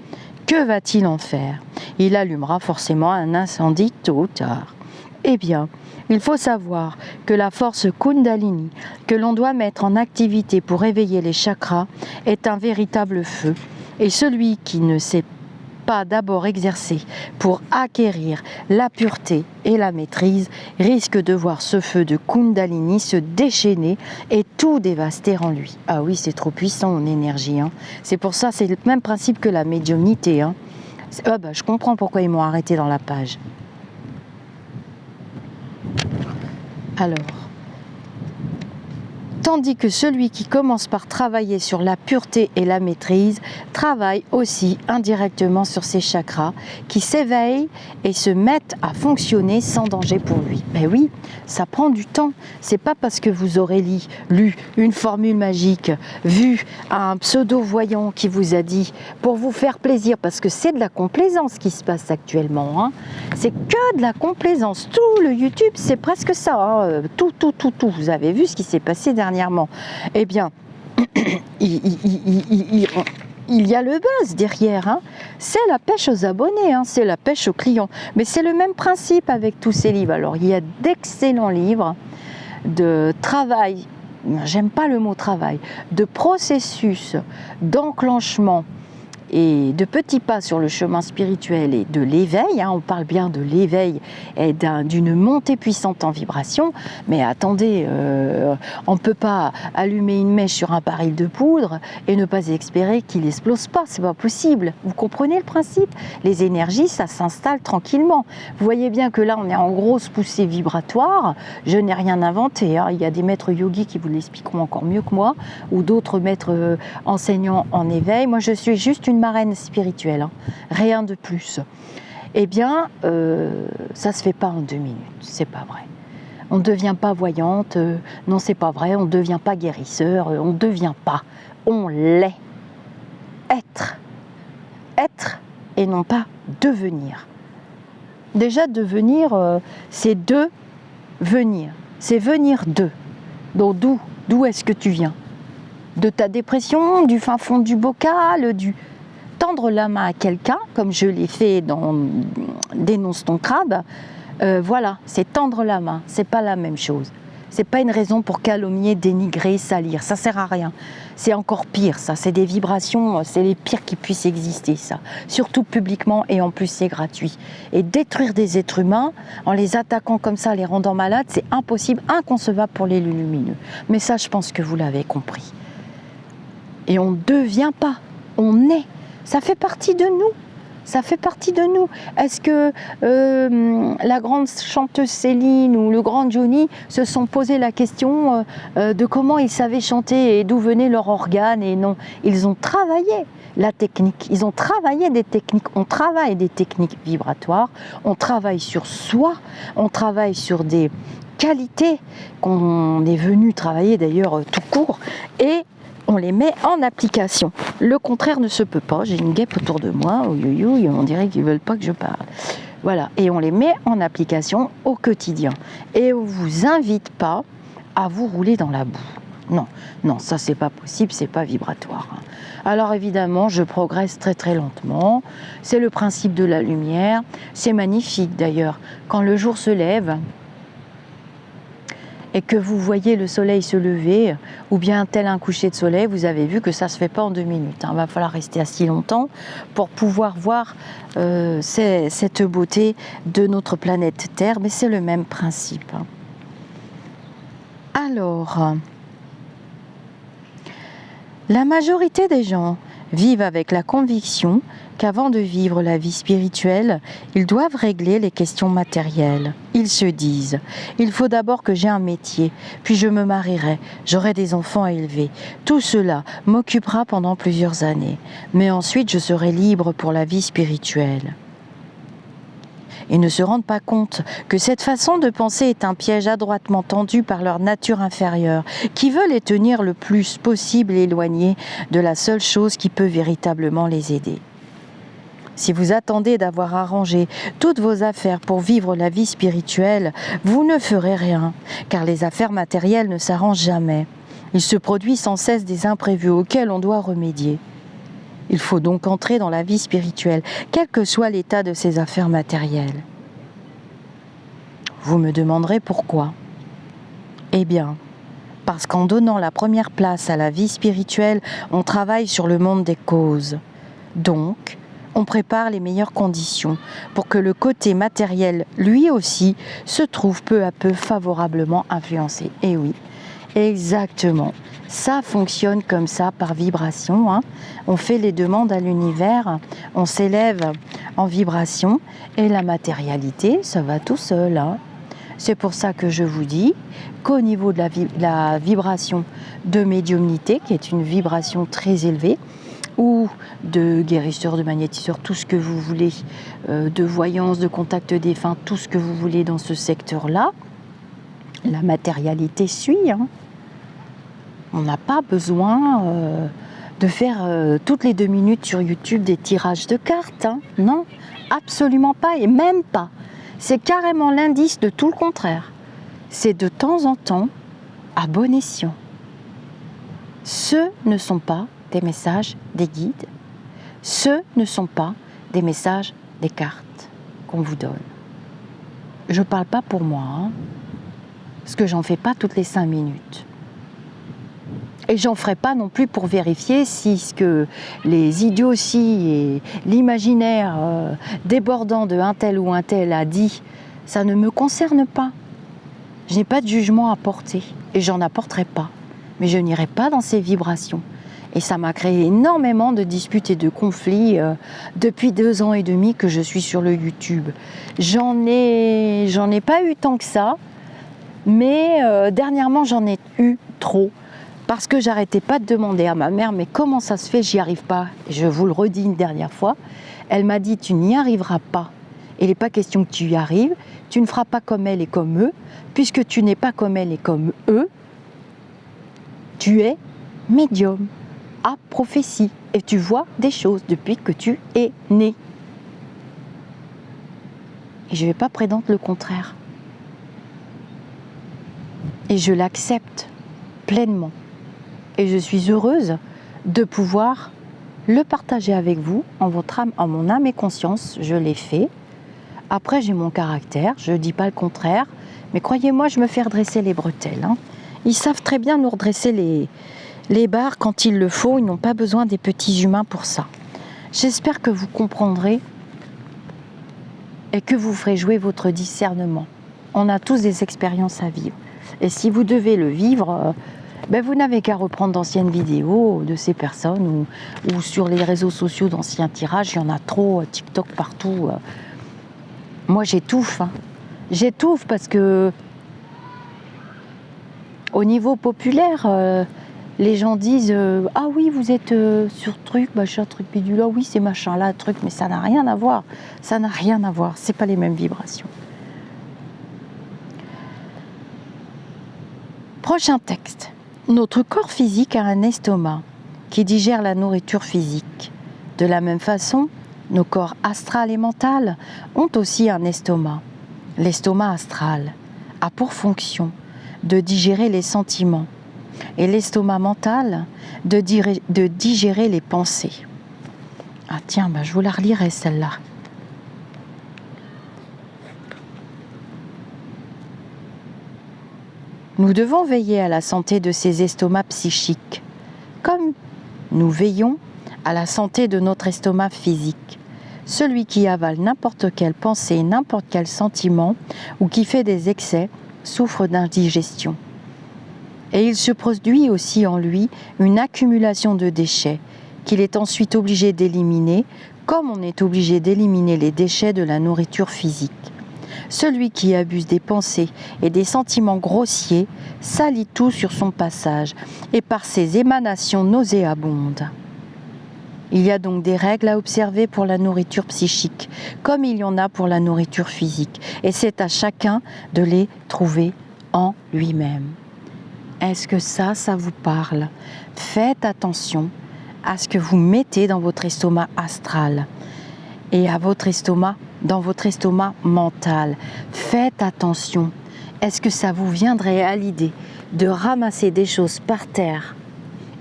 Que va-t-il en faire? Il allumera forcément un incendie tôt ou tard. Eh bien, il faut savoir que la force Kundalini que l'on doit mettre en activité pour réveiller les chakras est un véritable feu. Et celui qui ne sait pas d'abord exercer pour acquérir la pureté et la maîtrise risque de voir ce feu de Kundalini se déchaîner et tout dévaster en lui. Ah oui, c'est trop puissant en énergie. Hein. C'est pour ça, c'est le même principe que la médiumnité. Hein. Je comprends pourquoi ils m'ont arrêté dans la page. Alors, tandis que celui qui commence par travailler sur la pureté et la maîtrise travaille aussi indirectement sur ses chakras qui s'éveillent et se mettent à fonctionner sans danger pour lui. Mais oui, ça prend du temps. C'est pas parce que vous aurez lu une formule magique, vu un pseudo-voyant qui vous a dit pour vous faire plaisir, parce que c'est de la complaisance qui se passe actuellement. Hein. C'est que de la complaisance. Tout le YouTube, c'est presque ça. Hein. Tout. Vous avez vu ce qui s'est passé dernièrement. Eh bien, il y a le buzz derrière. Hein. C'est la pêche aux abonnés, hein. C'est la pêche aux clients. Mais c'est le même principe avec tous ces livres. Alors, il y a d'excellents livres de travail, j'aime pas le mot travail, de processus d'enclenchement et de petits pas sur le chemin spirituel et de l'éveil, hein, on parle bien de l'éveil et d'une montée puissante en vibration, mais attendez, on ne peut pas allumer une mèche sur un baril de poudre et ne pas espérer qu'il n'explose pas, c'est pas possible. Vous comprenez le principe? Les énergies, ça s'installe tranquillement. Vous voyez bien que là, on est en grosse poussée vibratoire, je n'ai rien inventé, hein. Il y a des maîtres yogis qui vous l'expliqueront encore mieux que moi, ou d'autres maîtres enseignants en éveil. Moi, je suis juste une marraine spirituelle, hein. Rien de plus. Eh bien, ça se fait pas en 2 minutes, c'est pas vrai. On ne devient pas voyante, non c'est pas vrai, on ne devient pas guérisseur, on ne devient pas, on l'est. Être et non pas devenir. Déjà devenir, c'est devenir, c'est venir de. Donc d'où est-ce que tu viens? De ta dépression, du fin fond du bocal, tendre la main à quelqu'un, comme je l'ai fait dans Dénonce ton crabe, voilà, c'est tendre la main, c'est pas la même chose. C'est pas une raison pour calomnier, dénigrer, salir, ça sert à rien. C'est encore pire, ça, c'est des vibrations, c'est les pires qui puissent exister, ça. Surtout publiquement et en plus c'est gratuit. Et détruire des êtres humains en les attaquant comme ça, les rendant malades, c'est impossible, inconcevable pour les lumineux. Mais ça, je pense que vous l'avez compris. Et on ne devient pas, on est. Ça fait partie de nous. Ça fait partie de nous. Est-ce que la grande chanteuse Céline ou le grand Johnny se sont posé la question de comment ils savaient chanter et d'où venaient leurs organes? Et non, ils ont travaillé la technique. Ils ont travaillé des techniques. On travaille des techniques vibratoires. On travaille sur soi. On travaille sur des qualités qu'on est venu travailler d'ailleurs tout court. Et on les met en application. Le contraire ne se peut pas. J'ai une guêpe autour de moi. On dirait qu'ils ne veulent pas que je parle. Voilà. Et on les met en application au quotidien. Et on ne vous invite pas à vous rouler dans la boue. Non, ça c'est pas possible, c'est pas vibratoire. Alors évidemment, je progresse très très lentement. C'est le principe de la lumière. C'est magnifique d'ailleurs. Quand le jour se lève, et que vous voyez le soleil se lever, ou bien tel un coucher de soleil, vous avez vu que ça ne se fait pas en 2 minutes. Il va falloir rester assis longtemps pour pouvoir voir cette beauté de notre planète Terre, mais c'est le même principe. Alors, la majorité des gens vivent avec la conviction qu'avant de vivre la vie spirituelle, ils doivent régler les questions matérielles. Ils se disent « Il faut d'abord que j'ai un métier, puis je me marierai, j'aurai des enfants à élever. Tout cela m'occupera pendant plusieurs années, mais ensuite je serai libre pour la vie spirituelle. » Ils ne se rendent pas compte que cette façon de penser est un piège adroitement tendu par leur nature inférieure, qui veut les tenir le plus possible éloignés de la seule chose qui peut véritablement les aider. Si vous attendez d'avoir arrangé toutes vos affaires pour vivre la vie spirituelle, vous ne ferez rien, car les affaires matérielles ne s'arrangent jamais. Il se produit sans cesse des imprévus auxquels on doit remédier. Il faut donc entrer dans la vie spirituelle, quel que soit l'état de ses affaires matérielles. Vous me demanderez pourquoi. Eh bien, parce qu'en donnant la première place à la vie spirituelle, on travaille sur le monde des causes. Donc, on prépare les meilleures conditions pour que le côté matériel, lui aussi, se trouve peu à peu favorablement influencé. Et oui, exactement. Ça fonctionne comme ça, par vibration, hein. On fait les demandes à l'univers, on s'élève en vibration, et la matérialité, ça va tout seul, hein. C'est pour ça que je vous dis qu'au niveau de la vibration de médiumnité, qui est une vibration très élevée, ou de guérisseur, de magnétiseur, tout ce que vous voulez, de voyance, de contact défunt, tout ce que vous voulez dans ce secteur-là, la matérialité suit, hein. On n'a pas besoin de faire toutes les 2 minutes sur YouTube des tirages de cartes, hein. Non, absolument pas, et même pas. C'est carrément l'indice de tout le contraire. C'est de temps en temps, à bon escient. Ce ne sont pas des messages des guides, ce ne sont pas des messages des cartes qu'on vous donne. Je ne parle pas pour moi, hein, parce que j'en fais pas toutes les 5 minutes. Et j'en ferai pas non plus pour vérifier si ce que les idioties et l'imaginaire débordant de un tel ou un tel a dit, ça ne me concerne pas. Je n'ai pas de jugement à porter et j'en apporterai pas. Mais je n'irai pas dans ces vibrations. Et ça m'a créé énormément de disputes et de conflits depuis 2 ans et demi que je suis sur le YouTube. J'en ai pas eu tant que ça, mais dernièrement j'en ai eu trop. Parce que j'arrêtais pas de demander à ma mère, mais comment ça se fait, j'y arrive pas. Je vous le redis une dernière fois. Elle m'a dit, tu n'y arriveras pas. Et il n'est pas question que tu y arrives. Tu ne feras pas comme elle et comme eux. Puisque tu n'es pas comme elle et comme eux, tu es médium à prophétie. Et tu vois des choses depuis que tu es né. Et je ne vais pas prétendre le contraire. Et je l'accepte pleinement. Et je suis heureuse de pouvoir le partager avec vous en votre âme, en mon âme et conscience. Je l'ai fait. Après, j'ai mon caractère, je ne dis pas le contraire, mais croyez-moi, je me fais redresser les bretelles, hein. Ils savent très bien nous redresser les barres quand il le faut. Ils n'ont pas besoin des petits humains pour ça. J'espère que vous comprendrez et que vous ferez jouer votre discernement. On a tous des expériences à vivre. Et si vous devez le vivre, vous n'avez qu'à reprendre d'anciennes vidéos de ces personnes ou sur les réseaux sociaux d'anciens tirages. Il y en a trop, TikTok partout. Moi, j'étouffe. Hein. J'étouffe parce que au niveau populaire, les gens disent ah oui, vous êtes sur truc, machin, truc bidule. Ah oui, c'est machin là, truc, mais ça n'a rien à voir. Ça n'a rien à voir. C'est pas les mêmes vibrations. Prochain texte. Notre corps physique a un estomac qui digère la nourriture physique. De la même façon, nos corps astral et mental ont aussi un estomac. L'estomac astral a pour fonction de digérer les sentiments et l'estomac mental de digérer les pensées. Ah tiens, je vous la relirai celle-là. Nous devons veiller à la santé de ces estomacs psychiques, comme nous veillons à la santé de notre estomac physique. Celui qui avale n'importe quelle pensée, n'importe quel sentiment, ou qui fait des excès, souffre d'indigestion. Et il se produit aussi en lui une accumulation de déchets, qu'il est ensuite obligé d'éliminer, comme on est obligé d'éliminer les déchets de la nourriture physique. Celui qui abuse des pensées et des sentiments grossiers salit tout sur son passage et par ses émanations nauséabondes. Il y a donc des règles à observer pour la nourriture psychique, comme il y en a pour la nourriture physique, et c'est à chacun de les trouver en lui-même. Est-ce que ça vous parle? Faites attention à ce que vous mettez dans votre estomac astral et à votre estomac, dans votre estomac mental. Faites attention. Est-ce que ça vous viendrait à l'idée de ramasser des choses par terre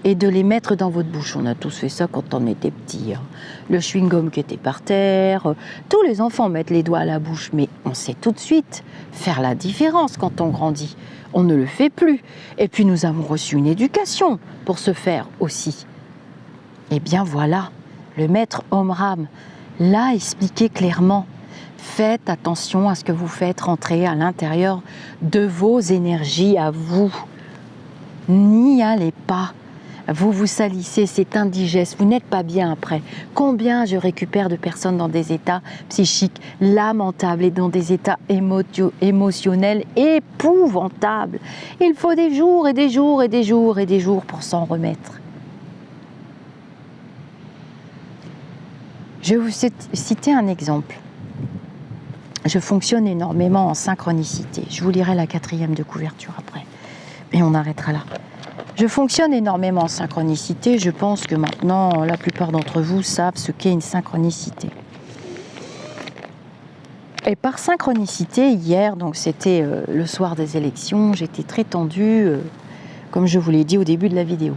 et de les mettre dans votre bouche. On a tous fait ça quand on était petit. Hein. Le chewing-gum qui était par terre, tous les enfants mettent les doigts à la bouche, mais on sait tout de suite faire la différence quand on grandit. On ne le fait plus. Et puis nous avons reçu une éducation pour ce faire aussi. Eh bien voilà, le maître Omram l'a expliqué clairement. Faites attention à ce que vous faites rentrer à l'intérieur de vos énergies à vous. N'y allez pas. Vous vous salissez, c'est indigeste, vous n'êtes pas bien après. Combien je récupère de personnes dans des états psychiques lamentables et dans des états émotionnels épouvantables. Il faut des jours et des jours et des jours et des jours pour s'en remettre. Je vais vous citer un exemple. Je fonctionne énormément en synchronicité. Je vous lirai la 4e de couverture après. Et on arrêtera là. Je fonctionne énormément en synchronicité. Je pense que maintenant, la plupart d'entre vous savent ce qu'est une synchronicité. Et par synchronicité, hier, donc c'était le soir des élections, j'étais très tendue, comme je vous l'ai dit au début de la vidéo.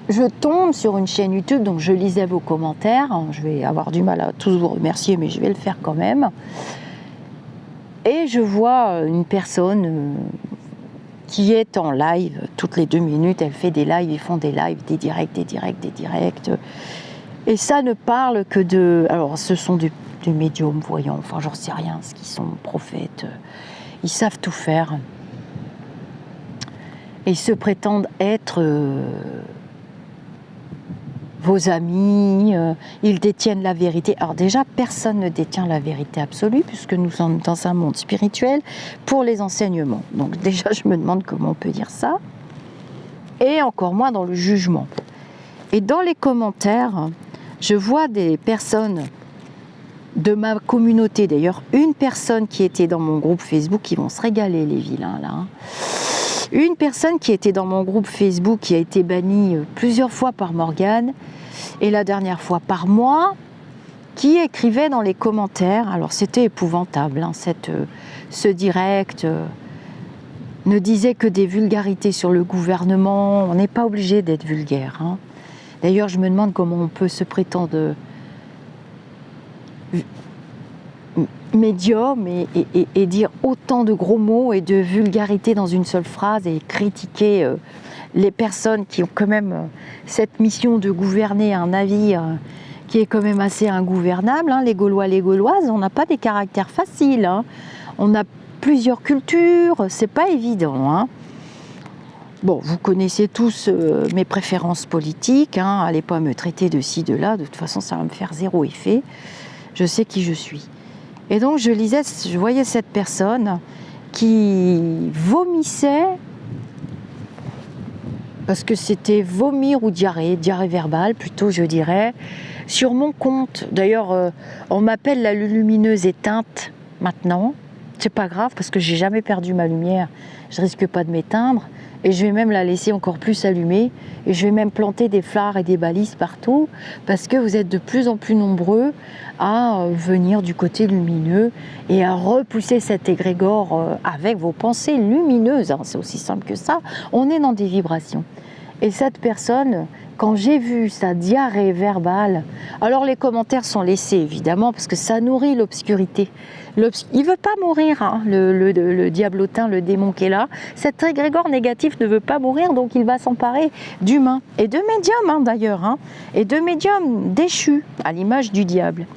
Je tombe sur une chaîne YouTube, donc je lisais vos commentaires. Je vais avoir du mal à tous vous remercier, mais je vais le faire quand même. Et je vois une personne qui est en live toutes les 2 minutes. Elle fait des lives, ils font des lives, des directs, des directs, des directs. Et ça ne parle que de... Alors, ce sont des médiums, voyons, enfin, j'en sais rien, ce qu'ils sont prophètes. Ils savent tout faire. Et ils se prétendent être... vos amis, ils détiennent la vérité. Alors déjà, personne ne détient la vérité absolue puisque nous sommes dans un monde spirituel pour les enseignements. Donc déjà, je me demande comment on peut dire ça. Et encore moins dans le jugement. Et dans les commentaires, je vois des personnes de ma communauté, d'ailleurs, une personne qui était dans mon groupe Facebook, qui vont se régaler les vilains là, hein. Une personne qui était dans mon groupe Facebook qui a été bannie plusieurs fois par Morgane et la dernière fois par moi, qui écrivait dans les commentaires, alors c'était épouvantable, hein, ce direct ne disait que des vulgarités sur le gouvernement. On n'est pas obligé d'être vulgaire. Hein. D'ailleurs, je me demande comment on peut se prétendre médium et dire autant de gros mots et de vulgarité dans une seule phrase et critiquer les personnes qui ont quand même cette mission de gouverner un navire qui est quand même assez ingouvernable. Hein. Les Gaulois, les Gauloises, on n'a pas des caractères faciles. Hein. On a plusieurs cultures, c'est pas évident. Hein. Bon, vous connaissez tous mes préférences politiques. Hein. Allez pas me traiter de ci, de là. De toute façon, ça va me faire zéro effet. Je sais qui je suis. Et donc je voyais cette personne qui vomissait, parce que c'était vomir ou diarrhée verbale plutôt je dirais, sur mon compte. D'ailleurs, on m'appelle la lumineuse éteinte maintenant. C'est pas grave parce que j'ai jamais perdu ma lumière, je risque pas de m'éteindre. Et je vais même la laisser encore plus allumée. Et je vais même planter des phares et des balises partout. Parce que vous êtes de plus en plus nombreux à venir du côté lumineux et à repousser cet égrégore avec vos pensées lumineuses. Hein, c'est aussi simple que ça. On est dans des vibrations. Et cette personne, quand j'ai vu sa diarrhée verbale, alors les commentaires sont laissés évidemment parce que ça nourrit l'obscurité. Il ne veut pas mourir, hein, le diablotin, le démon qui est là. Cet égrégore négatif ne veut pas mourir, donc il va s'emparer d'humains et de médiums hein, d'ailleurs, hein, et de médiums déchus à l'image du diable.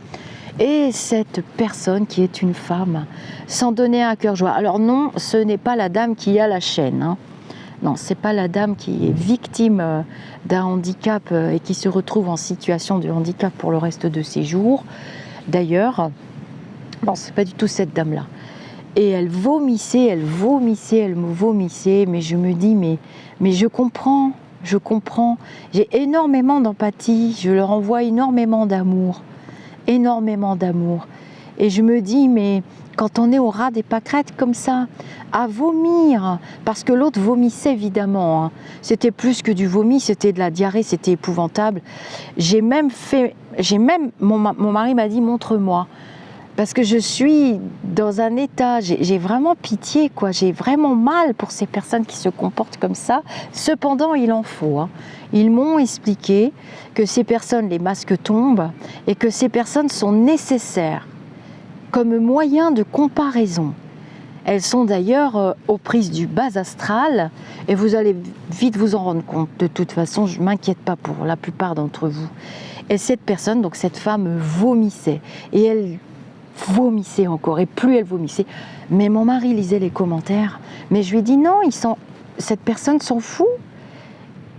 Et cette personne qui est une femme, s'en donner un cœur joie. Alors non, ce n'est pas la dame qui a la chaîne. Hein. Non, c'est pas la dame qui est victime d'un handicap et qui se retrouve en situation de handicap pour le reste de ses jours. D'ailleurs, non, c'est pas du tout cette dame-là. Et elle vomissait, mais je me dis, mais je comprends. J'ai énormément d'empathie, je leur envoie énormément d'amour. Et je me dis, mais quand on est au ras des pâquerettes comme ça, à vomir, parce que l'autre vomissait évidemment, hein. C'était plus que du vomi, c'était de la diarrhée, c'était épouvantable. Mon mari m'a dit, montre-moi. Parce que je suis dans un état, j'ai vraiment pitié, quoi. J'ai vraiment mal pour ces personnes qui se comportent comme ça. Cependant, il en faut. Hein. Ils m'ont expliqué que ces personnes, les masques tombent, et que ces personnes sont nécessaires comme moyen de comparaison. Elles sont d'ailleurs aux prises du bas astral, et vous allez vite vous en rendre compte. De toute façon, je ne m'inquiète pas pour la plupart d'entre vous. Et cette personne, donc cette femme, vomissait. Et elle vomissait encore, et plus elle vomissait. Mais mon mari lisait les commentaires, mais je lui ai dit non, cette personne s'en fout.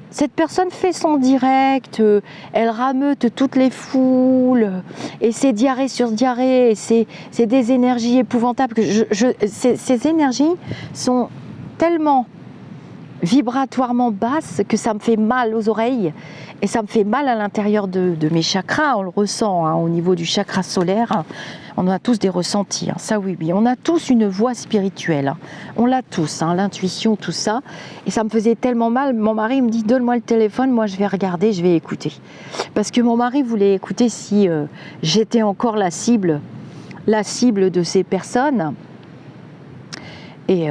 Cette personne fait son direct, elle rameute toutes les foules, et c'est diarrhée sur diarrhée, c'est des énergies épouvantables. Ces énergies sont tellement vibratoirement basses que ça me fait mal aux oreilles, et ça me fait mal à l'intérieur de mes chakras. On le ressent hein, au niveau du chakra solaire. On a tous des ressentis, hein. Ça oui, on a tous une voix spirituelle, hein. On l'a tous, hein, l'intuition, tout ça. Et ça me faisait tellement mal, mon mari me dit donne-moi le téléphone, moi je vais regarder, je vais écouter. Parce que mon mari voulait écouter si j'étais encore la cible de ces personnes. Et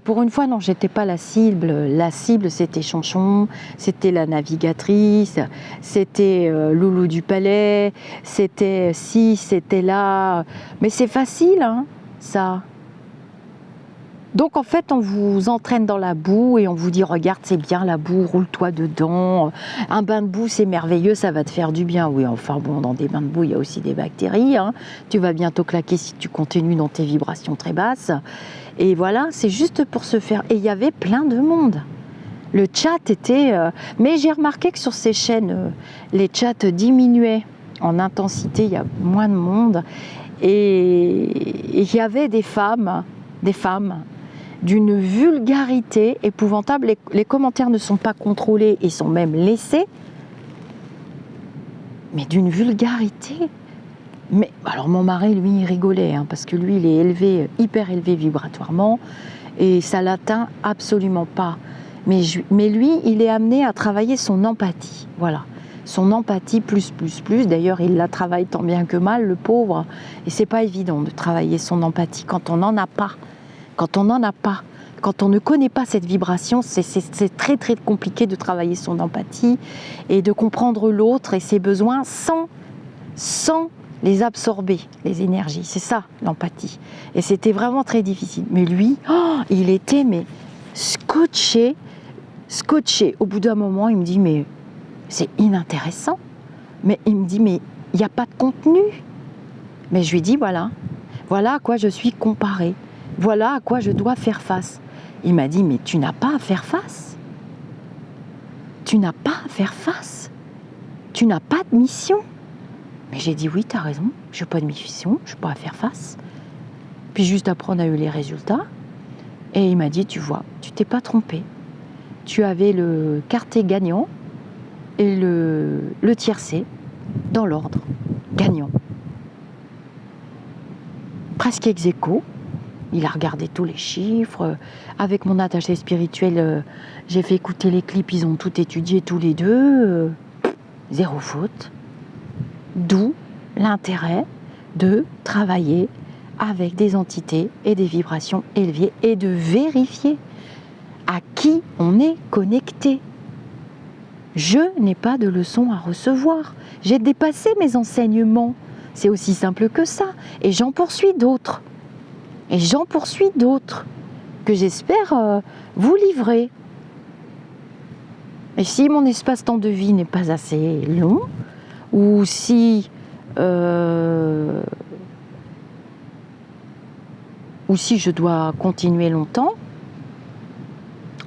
pour une fois, non, j'étais pas la cible. La cible, c'était Chanchon, c'était la navigatrice, c'était Loulou du Palais, c'était ci, c'était là. Mais c'est facile, hein, ça. Donc en fait, on vous entraîne dans la boue et on vous dit regarde, c'est bien la boue, roule-toi dedans. Un bain de boue, c'est merveilleux, ça va te faire du bien. Oui, enfin bon, dans des bains de boue, il y a aussi des bactéries. Hein. Tu vas bientôt claquer si tu continues dans tes vibrations très basses. Et voilà, c'est juste pour se faire. Et il y avait plein de monde. Le chat était... Mais j'ai remarqué que sur ces chaînes, les chats diminuaient en intensité, il y a moins de monde. Et il y avait des femmes d'une vulgarité épouvantable. Les commentaires ne sont pas contrôlés et sont même laissés. Mais d'une vulgarité. Mais alors mon mari, lui, il rigolait, hein, parce que lui, il est élevé, hyper élevé vibratoirement, et ça l'atteint absolument pas. Mais lui, il est amené à travailler son empathie, voilà. Son empathie plus. D'ailleurs, il la travaille tant bien que mal, le pauvre. Et c'est pas évident de travailler son empathie quand on n'en a pas. Quand on ne connaît pas cette vibration, c'est très très compliqué de travailler son empathie et de comprendre l'autre et ses besoins sans les absorber, les énergies. C'est ça, l'empathie. Et c'était vraiment très difficile. Mais lui, il était scotché. Au bout d'un moment, il me dit, mais c'est inintéressant. Mais il me dit, mais il n'y a pas de contenu. Mais je lui dis, voilà à quoi je suis comparée. Voilà à quoi je dois faire face. Il m'a dit, mais tu n'as pas à faire face. Tu n'as pas à faire face. Tu n'as pas de mission. Mais j'ai dit, oui, tu as raison, je n'ai pas de mission, je n'ai pas à faire face. Puis juste après, on a eu les résultats. Et il m'a dit, tu vois, tu t'es pas trompé. Tu avais le quartet gagnant et le tiercé dans l'ordre, gagnant. Presque ex aequo. Il a regardé tous les chiffres. Avec mon attaché spirituel, j'ai fait écouter les clips, ils ont tout étudié tous les deux. Zéro faute. D'où l'intérêt de travailler avec des entités et des vibrations élevées et de vérifier à qui on est connecté. Je n'ai pas de leçons à recevoir. J'ai dépassé mes enseignements. C'est aussi simple que ça. Et j'en poursuis d'autres. Que j'espère vous livrer. Et si mon espace-temps de vie n'est pas assez long, ou si je dois continuer longtemps,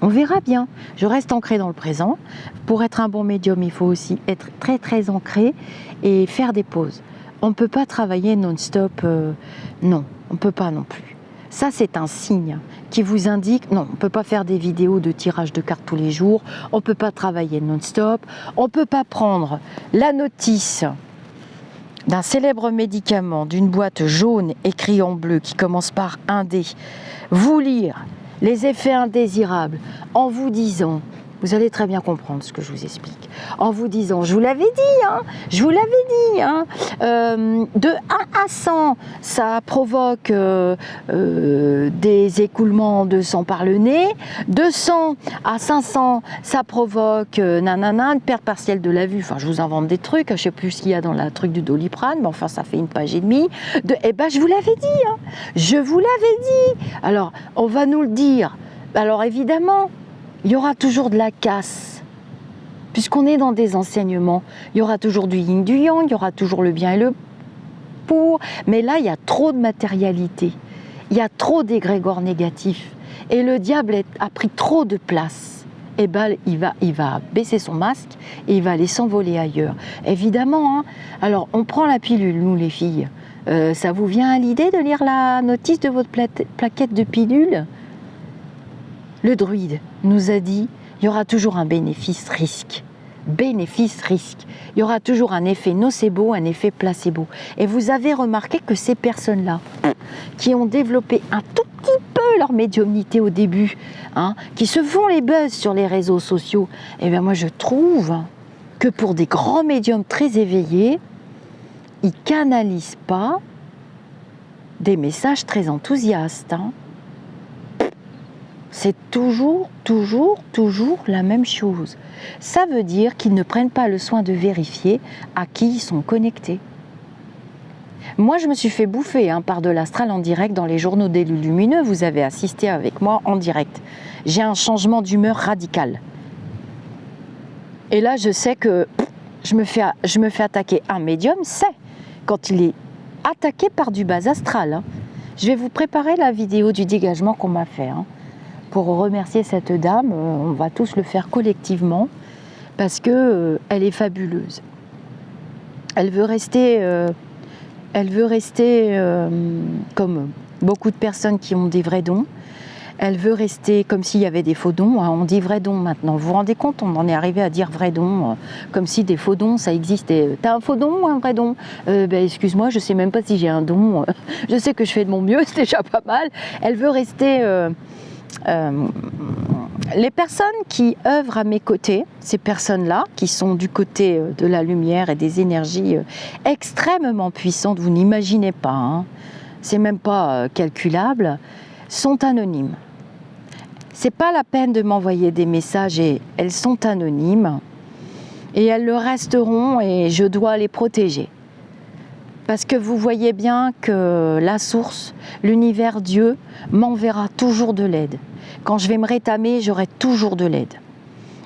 on verra bien. Je reste ancrée dans le présent. Pour être un bon médium, il faut aussi être très très ancré et faire des pauses. On ne peut pas travailler non-stop, non, on ne peut pas non plus. Ça, c'est un signe qui vous indique, non, on ne peut pas faire des vidéos de tirage de cartes tous les jours, on ne peut pas travailler non-stop, on ne peut pas prendre la notice d'un célèbre médicament, d'une boîte jaune écrit en bleu qui commence par un D, vous lire les effets indésirables en vous disant, vous allez très bien comprendre ce que je vous explique, en vous disant, je vous l'avais dit, de 1 à À 100, ça provoque des écoulements de sang par le nez. De 100 à 500, ça provoque nanana, une perte partielle de la vue. Enfin, je vous invente des trucs, je ne sais plus ce qu'il y a dans la truc du Doliprane, mais enfin, ça fait une page et demie. Eh ben, je vous l'avais dit, hein. Je vous l'avais dit. Alors, on va nous le dire. Alors, évidemment, il y aura toujours de la casse. Puisqu'on est dans des enseignements, il y aura toujours du yin, du yang, il y aura toujours le bien et le pour, mais là il y a trop de matérialité, il y a trop d'égrégores négatifs et le diable a pris trop de place. Et ben il va baisser son masque et il va aller s'envoler ailleurs. Évidemment, hein. Alors on prend la pilule, nous les filles. Ça vous vient à l'idée de lire la notice de votre plaquette de pilule? Le druide nous a dit il y aura toujours un bénéfice-risque. Bénéfice-risque. Il y aura toujours un effet nocebo, un effet placebo. Et vous avez remarqué que ces personnes-là, qui ont développé un tout petit peu leur médiumnité au début, hein, qui se font les buzz sur les réseaux sociaux, eh bien moi je trouve que pour des grands médiums très éveillés, ils canalisent pas des messages très enthousiastes. Hein. C'est toujours la même chose. Ça veut dire qu'ils ne prennent pas le soin de vérifier à qui ils sont connectés. Moi, je me suis fait bouffer par de l'astral en direct dans les journaux d'élus lumineux. Vous avez assisté avec moi en direct. J'ai un changement d'humeur radical. Et là, je sais que je me fais attaquer. Un médium sait quand il est attaqué par du bas astral. Hein. Je vais vous préparer la vidéo du dégagement qu'on m'a fait. Hein. Pour remercier cette dame, on va tous le faire collectivement parce que elle est fabuleuse. Elle veut rester comme beaucoup de personnes qui ont des vrais dons. Elle veut rester comme s'il y avait des faux dons. Hein. On dit vrais dons maintenant. Vous vous rendez compte, on en est arrivé à dire vrais dons, comme si des faux dons, ça existait. T'as un faux don ou un vrai don? Excuse-moi, je sais même pas si j'ai un don. Je sais que je fais de mon mieux, c'est déjà pas mal. Elle veut rester... les personnes qui œuvrent à mes côtés, ces personnes-là, qui sont du côté de la lumière et des énergies extrêmement puissantes, vous n'imaginez pas, hein, c'est même pas calculable, sont anonymes. C'est pas la peine de m'envoyer des messages et elles sont anonymes et elles le resteront et je dois les protéger. Parce que vous voyez bien que la source, l'univers, Dieu, m'enverra toujours de l'aide. Quand je vais me rétamer, j'aurai toujours de l'aide.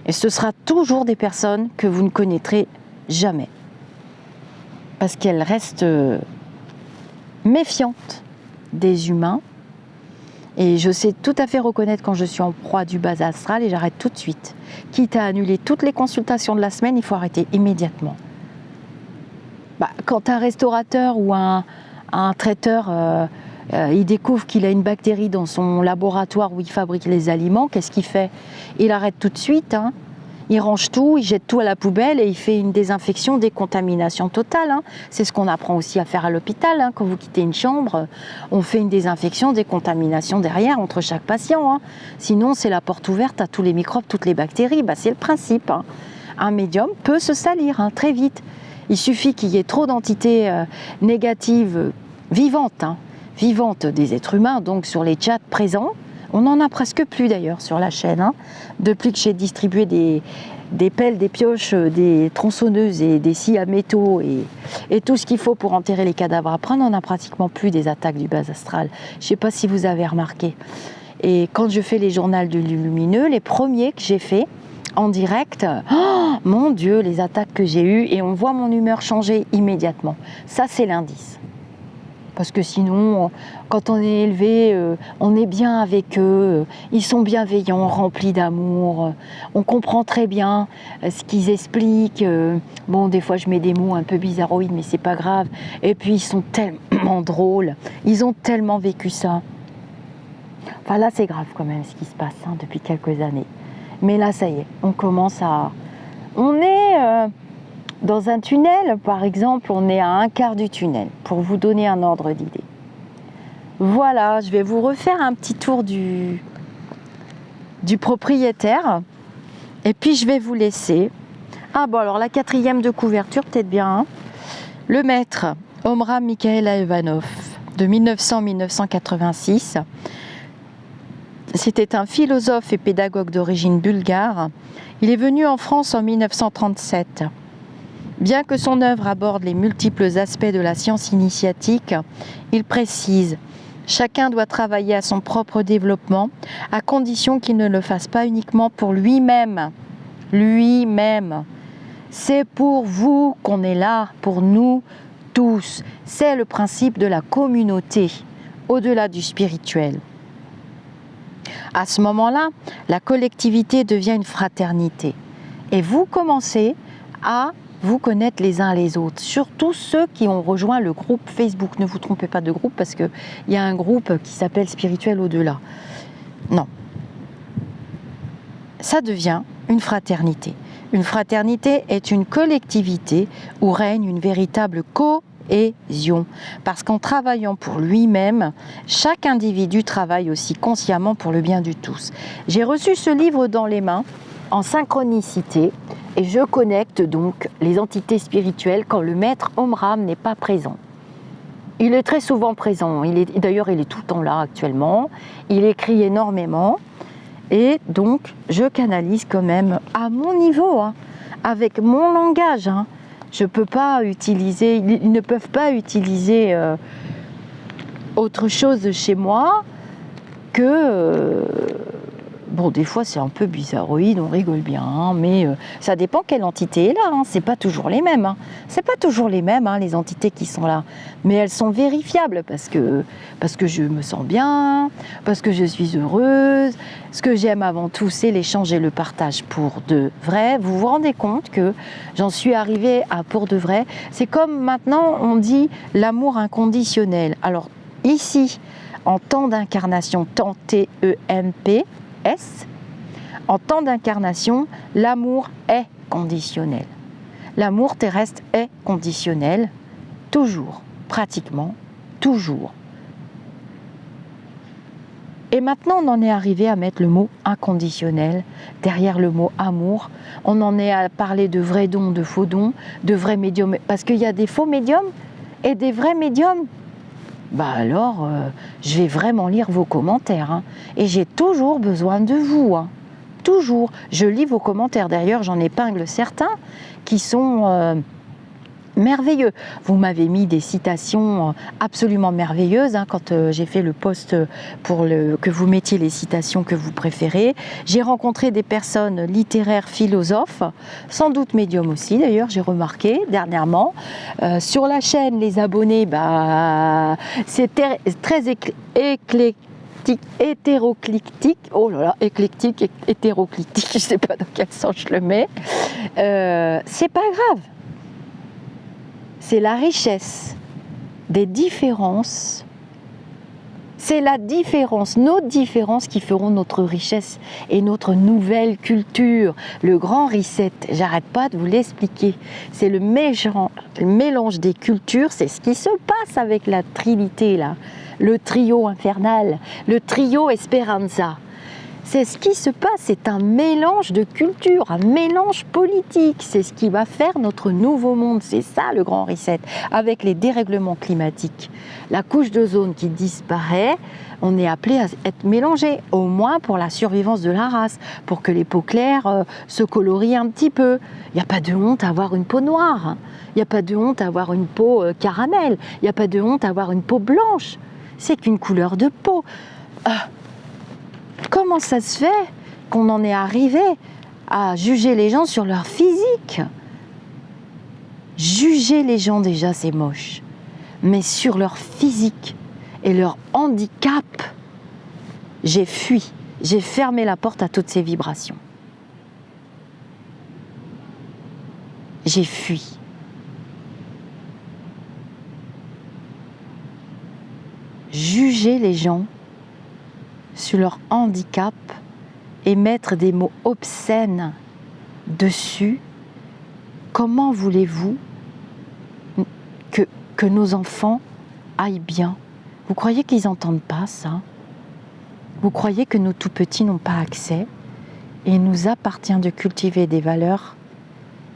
Et ce sera toujours des personnes que vous ne connaîtrez jamais. Parce qu'elles restent méfiantes des humains. Et je sais tout à fait reconnaître quand je suis en proie du bas astral et j'arrête tout de suite. Quitte à annuler toutes les consultations de la semaine, il faut arrêter immédiatement. Quand un restaurateur ou un traiteur, il découvre qu'il a une bactérie dans son laboratoire où il fabrique les aliments, qu'est-ce qu'il fait? Il arrête tout de suite, hein. Il range tout, il jette tout à la poubelle et il fait une désinfection, décontamination totale. Hein. C'est ce qu'on apprend aussi à faire à l'hôpital. Hein. Quand vous quittez une chambre, on fait une désinfection, décontamination derrière entre chaque patient. Hein. Sinon, c'est la porte ouverte à tous les microbes, toutes les bactéries. C'est le principe. Hein. Un médium peut se salir très vite. Il suffit qu'il y ait trop d'entités négatives vivantes des êtres humains, donc sur les chats présents. On n'en a presque plus d'ailleurs sur la chaîne. Hein. Depuis que j'ai distribué des pelles, des pioches, des tronçonneuses et des scies à métaux et tout ce qu'il faut pour enterrer les cadavres après, on n'en a pratiquement plus des attaques du bas astral. Je ne sais pas si vous avez remarqué. Et quand je fais les journaux de lumineux, les premiers que j'ai faits, en direct, oh, mon Dieu, les attaques que j'ai eues et on voit mon humeur changer immédiatement. Ça, c'est l'indice. Parce que sinon, quand on est élevé, on est bien avec eux, ils sont bienveillants, remplis d'amour, on comprend très bien ce qu'ils expliquent. Bon, des fois, je mets des mots un peu bizarroïdes, mais c'est pas grave. Et puis, ils sont tellement drôles, ils ont tellement vécu ça. Enfin, là, c'est grave quand même ce qui se passe depuis quelques années. Mais là, ça y est, on commence à... On est dans un tunnel, par exemple, on est à un quart du tunnel, pour vous donner un ordre d'idée. Voilà, je vais vous refaire un petit tour du propriétaire. Et puis, je vais vous laisser. Ah bon, alors la 4e de couverture, peut-être bien. Hein. Le maître, Omram Mikhaël Aïvanhov, de 1900-1986. C'était un philosophe et pédagogue d'origine bulgare. Il est venu en France en 1937. Bien que son œuvre aborde les multiples aspects de la science initiatique, il précise « Chacun doit travailler à son propre développement, à condition qu'il ne le fasse pas uniquement pour lui-même. Lui-même. C'est pour vous qu'on est là, pour nous tous. C'est le principe de la communauté, au-delà du spirituel. » À ce moment-là, la collectivité devient une fraternité. Et vous commencez à vous connaître les uns les autres, surtout ceux qui ont rejoint le groupe Facebook. Ne vous trompez pas de groupe parce qu'il y a un groupe qui s'appelle Spirituel Au-delà. Non. Ça devient une fraternité. Une fraternité est une collectivité où règne une véritable cohésion. Parce qu'en travaillant pour lui-même, chaque individu travaille aussi consciemment pour le bien du tous. J'ai reçu ce livre dans les mains, en synchronicité, et je connecte donc les entités spirituelles quand le maître Omram n'est pas présent. Il est très souvent présent, d'ailleurs il est tout le temps là actuellement, il écrit énormément, et donc je canalise quand même à mon niveau, avec mon langage. Je peux pas utiliser, ils ne peuvent pas utiliser autre chose chez moi que... Bon, des fois, c'est un peu bizarroïde, on rigole bien, mais ça dépend quelle entité est là. C'est pas toujours les mêmes. C'est pas toujours les mêmes, les entités qui sont là. Mais elles sont vérifiables parce que je me sens bien, parce que je suis heureuse. Ce que j'aime avant tout, c'est l'échange et le partage pour de vrai. Vous vous rendez compte que j'en suis arrivée à pour de vrai. C'est comme maintenant, on dit l'amour inconditionnel. Alors, ici, en temps d'incarnation, temps T-E-M-P, en temps d'incarnation, l'amour est conditionnel. L'amour terrestre est conditionnel, toujours, pratiquement, toujours. Et maintenant, on en est arrivé à mettre le mot inconditionnel derrière le mot amour. On en est à parler de vrais dons, de faux dons, de vrais médiums. Parce qu'il y a des faux médiums et des vrais médiums. Alors, je vais vraiment lire vos commentaires. Et j'ai toujours besoin de vous. Toujours. Je lis vos commentaires. D'ailleurs, j'en épingle certains qui sont merveilleux. Vous m'avez mis des citations absolument merveilleuses quand j'ai fait le post pour que vous mettiez les citations que vous préférez. J'ai rencontré des personnes littéraires, philosophes, sans doute médiums aussi d'ailleurs, j'ai remarqué dernièrement. Sur la chaîne, les abonnés, c'est très éclectique, hétéroclitique, oh là là, éclectique, hétéroclitique, je ne sais pas dans quel sens je le mets. C'est pas grave. C'est la richesse des différences, c'est la différence, nos différences qui feront notre richesse et notre nouvelle culture. Le grand reset, j'arrête pas de vous l'expliquer, c'est le mélange des cultures, c'est ce qui se passe avec la Trinité là, le trio infernal, le trio Esperanza. C'est ce qui se passe, c'est un mélange de culture, un mélange politique. C'est ce qui va faire notre nouveau monde. C'est ça le grand reset. Avec les dérèglements climatiques, la couche d'ozone qui disparaît, on est appelé à être mélangé, au moins pour la survivance de la race, pour que les peaux claires se colorient un petit peu. Il n'y a pas de honte à avoir une peau noire. Il n'y a pas de honte à avoir une peau caramel. Il n'y a pas de honte à avoir une peau blanche. C'est qu'une couleur de peau. Comment ça se fait qu'on en est arrivé à juger les gens sur leur physique? Juger les gens déjà c'est moche, mais sur leur physique et leur handicap, j'ai fui, j'ai fermé la porte à toutes ces vibrations. J'ai fui. Juger les gens sur leur handicap et mettre des mots obscènes dessus, comment voulez-vous que nos enfants aillent bien? Vous croyez qu'ils n'entendent pas ça? Vous croyez que nos tout-petits n'ont pas accès? Et il nous appartient de cultiver des valeurs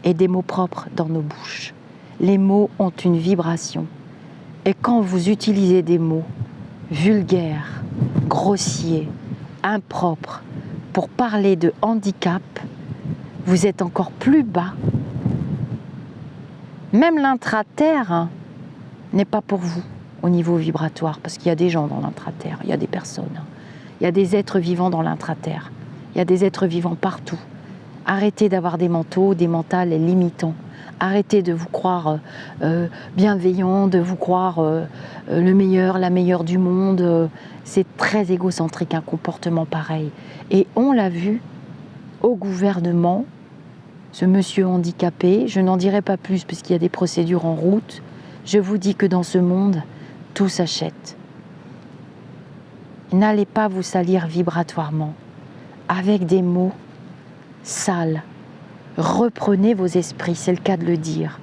et des mots propres dans nos bouches. Les mots ont une vibration. Et quand vous utilisez des mots vulgaires, grossiers, impropres pour parler de handicap, vous êtes encore plus bas. Même l'intra-terre n'est pas pour vous au niveau vibratoire, parce qu'il y a des gens dans l'intra-terre, il y a des personnes, il y a des êtres vivants dans l'intra-terre, il y a des êtres vivants partout. Arrêtez d'avoir des mentaux, des mentales limitants. Arrêtez de vous croire bienveillant, de vous croire le meilleur, la meilleure du monde. C'est très égocentrique un comportement pareil. Et on l'a vu au gouvernement, ce monsieur handicapé, je n'en dirai pas plus puisqu'il y a des procédures en route. Je vous dis que dans ce monde, tout s'achète. N'allez pas vous salir vibratoirement avec des mots sales. Reprenez vos esprits, c'est le cas de le dire.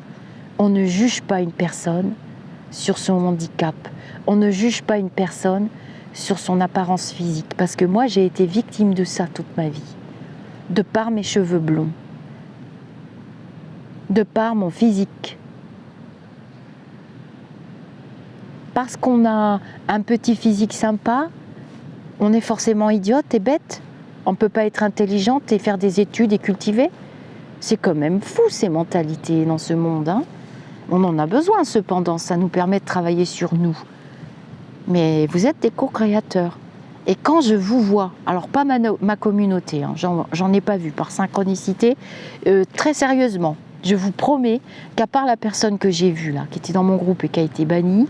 On ne juge pas une personne sur son handicap. On ne juge pas une personne sur son apparence physique. Parce que moi, j'ai été victime de ça toute ma vie. De par mes cheveux blonds. De par mon physique. Parce qu'on a un petit physique sympa, on est forcément idiote et bête. On ne peut pas être intelligente et faire des études et cultiver. C'est quand même fou ces mentalités dans ce monde. On en a besoin cependant, ça nous permet de travailler sur nous. Mais vous êtes des co-créateurs. Et quand je vous vois, alors pas ma communauté, j'en ai pas vu par synchronicité, très sérieusement, je vous promets qu'à part la personne que j'ai vue là, qui était dans mon groupe et qui a été bannie,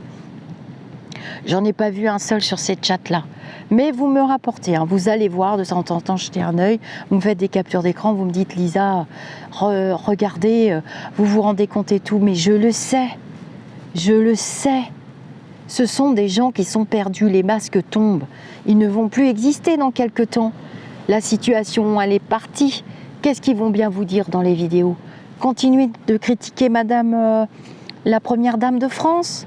j'en ai pas vu un seul sur ces chats-là. Mais vous me rapportez, vous allez voir de temps en temps jeter un œil, vous me faites des captures d'écran, vous me dites Lisa, regardez, vous vous rendez compte et tout, mais je le sais. Ce sont des gens qui sont perdus, les masques tombent, ils ne vont plus exister dans quelque temps. La situation, elle est partie. Qu'est-ce qu'ils vont bien vous dire dans les vidéos? Continuez de critiquer Madame la Première Dame de France.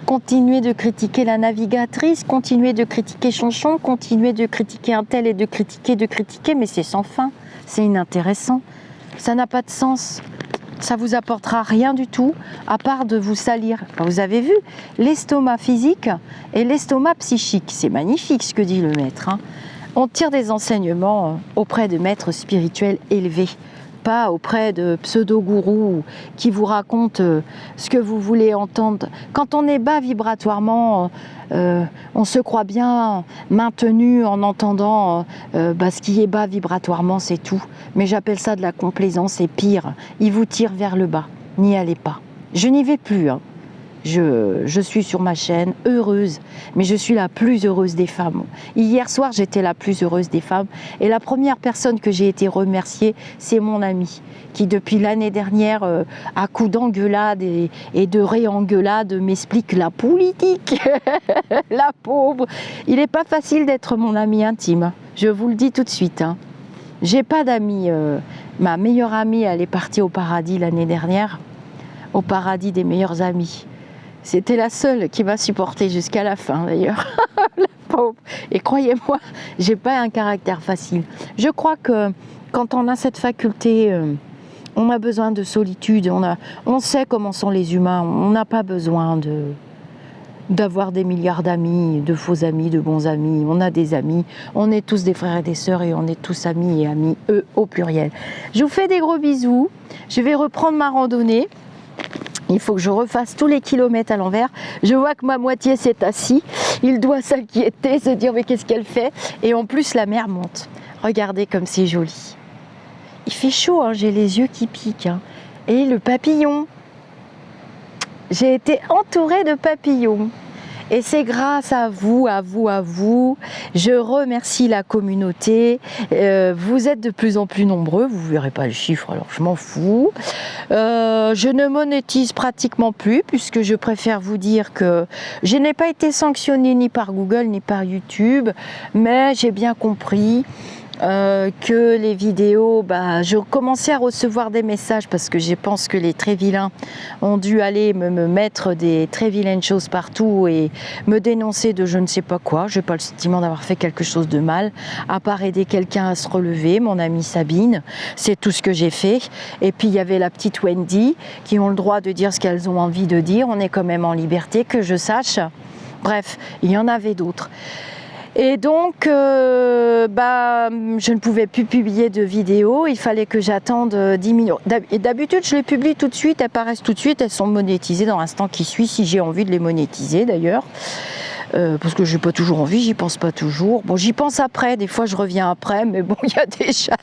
Continuez de critiquer la navigatrice, continuez de critiquer Chonchon, continuez de critiquer un tel et de critiquer, mais c'est sans fin, c'est inintéressant. Ça n'a pas de sens. Ça vous apportera rien du tout, à part de vous salir. Vous avez vu, l'estomac physique et l'estomac psychique. C'est magnifique ce que dit le maître. On tire des enseignements auprès de maîtres spirituels élevés, pas auprès de pseudo-gourous qui vous racontent ce que vous voulez entendre. Quand on est bas vibratoirement, on se croit bien maintenu en entendant ce qui est bas vibratoirement, c'est tout. Mais j'appelle ça de la complaisance et pire, ils vous tirent vers le bas. N'y allez pas. Je n'y vais plus. Je suis sur ma chaîne, heureuse, mais je suis la plus heureuse des femmes. Hier soir, j'étais la plus heureuse des femmes et la première personne que j'ai été remerciée, c'est mon ami qui, depuis l'année dernière, à coups d'engueulade et de réengueulade, m'explique la politique. La pauvre. Il n'est pas facile d'être mon ami intime, je vous le dis tout de suite. J'ai pas d'amis. Ma meilleure amie, elle est partie au paradis l'année dernière, au paradis des meilleurs amis. C'était la seule qui m'a supportée jusqu'à la fin d'ailleurs. La pauvre. Et croyez-moi, j'ai pas un caractère facile. Je crois que quand on a cette faculté, on a besoin de solitude. On sait comment sont les humains. On n'a pas besoin d'avoir des milliards d'amis, de faux amis, de bons amis. On a des amis. On est tous des frères et des sœurs et on est tous amis et amis, eux au pluriel. Je vous fais des gros bisous. Je vais reprendre ma randonnée. Il faut que je refasse tous les kilomètres à l'envers. Je vois que ma moitié s'est assise. Il doit s'inquiéter, se dire mais qu'est-ce qu'elle fait? Et en plus la mer monte. Regardez comme c'est joli. Il fait chaud, j'ai les yeux qui piquent. Et le papillon. J'ai été entourée de papillons. Et c'est grâce à vous. Je remercie la communauté. Vous êtes de plus en plus nombreux. Vous ne verrez pas le chiffre, alors je m'en fous. Je ne monétise pratiquement plus puisque je préfère vous dire que je n'ai pas été sanctionnée ni par Google ni par YouTube. Mais j'ai bien compris que les vidéos, je commençais à recevoir des messages parce que je pense que les très vilains ont dû aller me mettre des très vilaines choses partout et me dénoncer de je ne sais pas quoi. Je n'ai pas le sentiment d'avoir fait quelque chose de mal, à part aider quelqu'un à se relever, mon amie Sabine, c'est tout ce que j'ai fait. Et puis il y avait la petite Wendy qui ont le droit de dire ce qu'elles ont envie de dire, on est quand même en liberté, que je sache. Bref, il y en avait d'autres. Et donc, je ne pouvais plus publier de vidéos, il fallait que j'attende 10 minutes. Et d'habitude, je les publie tout de suite, elles paraissent tout de suite, elles sont monétisées dans l'instant qui suit, si j'ai envie de les monétiser d'ailleurs. Parce que j'ai pas toujours envie, j'y pense pas toujours. Bon, j'y pense après, des fois je reviens après, mais bon, il y a déjà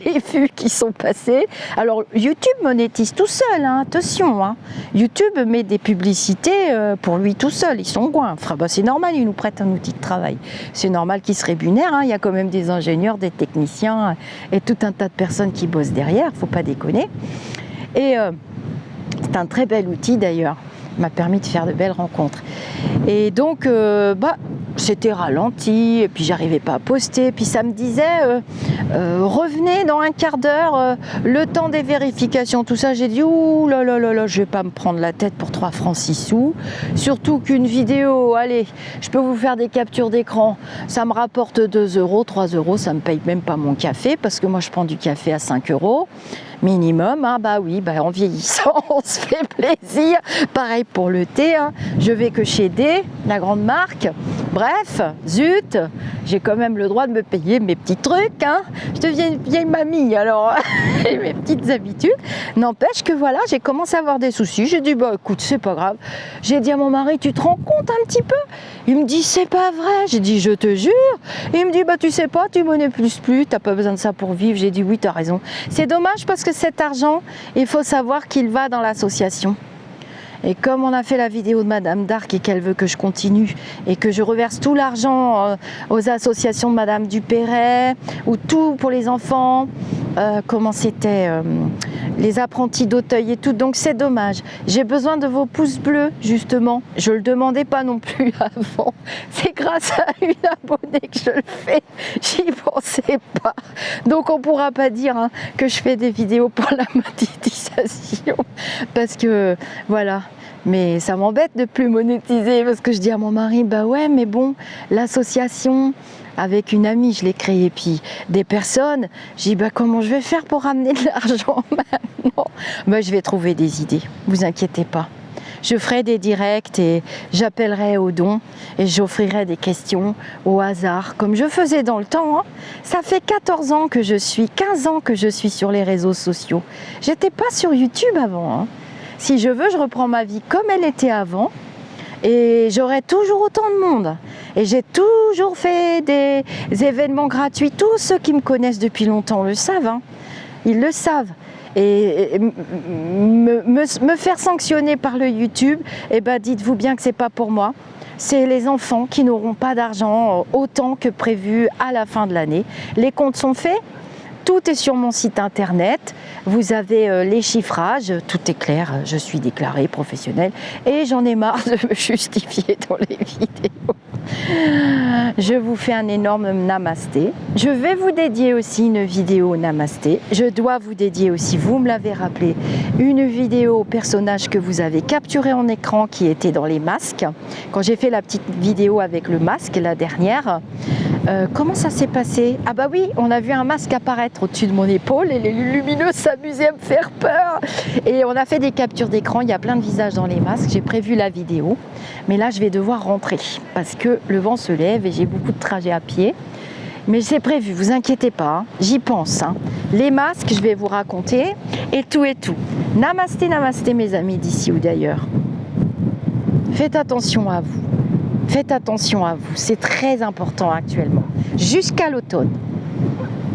les vues qui sont passées. Alors, YouTube monétise tout seul, hein, attention. Hein. YouTube met des publicités pour lui tout seul, ils sont goints. Enfin, c'est normal, il nous prête un outil de travail. C'est normal qu'il se rémunère, hein. Il y a quand même des ingénieurs, des techniciens et tout un tas de personnes qui bossent derrière, faut pas déconner. Et c'est un très bel outil d'ailleurs. M'a permis de faire de belles rencontres. Et donc, c'était ralenti, et puis j'arrivais pas à poster. Puis ça me disait, revenez dans un quart d'heure, le temps des vérifications, tout ça. J'ai dit, ouh là là là là, je vais pas me prendre la tête pour 3 francs 6 sous. Surtout qu'une vidéo, allez, je peux vous faire des captures d'écran, ça me rapporte 2 euros, 3 euros, ça me paye même pas mon café, parce que moi je prends du café à 5 euros. Minimum, hein, en vieillissant, on se fait plaisir. Pareil pour le thé, hein. Je vais que chez D, la grande marque. Bref, zut, j'ai quand même le droit de me payer mes petits trucs, hein. Je deviens une vieille mamie, alors mes petites habitudes. N'empêche que voilà, j'ai commencé à avoir des soucis. J'ai dit, écoute, c'est pas grave. J'ai dit à mon mari, tu te rends compte un petit peu? Il me dit, c'est pas vrai. J'ai dit, je te jure. Et il me dit, tu sais pas, tu monnaie plus, t'as pas besoin de ça pour vivre. J'ai dit, oui, t'as raison. C'est dommage parce que cet argent, il faut savoir qu'il va dans l'association. Et comme on a fait la vidéo de Madame Dark et qu'elle veut que je continue et que je reverse tout l'argent aux associations de Madame Dupéret ou tout pour les enfants, comment c'était, les apprentis d'Auteuil et tout, donc c'est dommage. J'ai besoin de vos pouces bleus justement, je le demandais pas non plus avant, c'est grâce à une abonnée que je le fais, j'y pensais pas. Donc on pourra pas dire hein, que je fais des vidéos pour la monétisation parce que voilà. Mais ça m'embête de plus monétiser parce que je dis à mon mari, ouais, mais bon, l'association, avec une amie, je l'ai créée, puis des personnes, je dis, comment je vais faire pour ramener de l'argent maintenant? Je vais trouver des idées, vous inquiétez pas. Je ferai des directs et j'appellerai aux dons et j'offrirai des questions au hasard, comme je faisais dans le temps. Hein. Ça fait 15 ans que je suis sur les réseaux sociaux. J'étais pas sur YouTube avant. Hein. Si je veux, je reprends ma vie comme elle était avant et j'aurai toujours autant de monde. Et j'ai toujours fait des événements gratuits. Tous ceux qui me connaissent depuis longtemps le savent. Hein. Ils le savent. Et me faire sanctionner par le YouTube, dites-vous bien que c'est pas pour moi. C'est les enfants qui n'auront pas d'argent autant que prévu à la fin de l'année. Les comptes sont faits. Tout est sur mon site internet, vous avez les chiffrages, tout est clair, je suis déclarée professionnelle et j'en ai marre de me justifier dans les vidéos. Je vous fais un énorme namasté. Je vais vous dédier aussi une vidéo namasté. Je dois vous dédier aussi, vous me l'avez rappelé, une vidéo au personnage que vous avez capturé en écran qui était dans les masques. Quand j'ai fait la petite vidéo avec le masque, la dernière, comment ça s'est passé? Oui, on a vu un masque apparaître au-dessus de mon épaule et les lumineux s'amusaient à me faire peur. Et on a fait des captures d'écran, il y a plein de visages dans les masques, j'ai prévu la vidéo. Mais là, je vais devoir rentrer parce que le vent se lève et j'ai beaucoup de trajets à pied. Mais c'est prévu, vous inquiétez pas, hein, j'y pense. Hein. Les masques, je vais vous raconter et tout et tout. Namasté, namasté mes amis d'ici ou d'ailleurs. Faites attention à vous. Faites attention à vous, c'est très important actuellement, jusqu'à l'automne.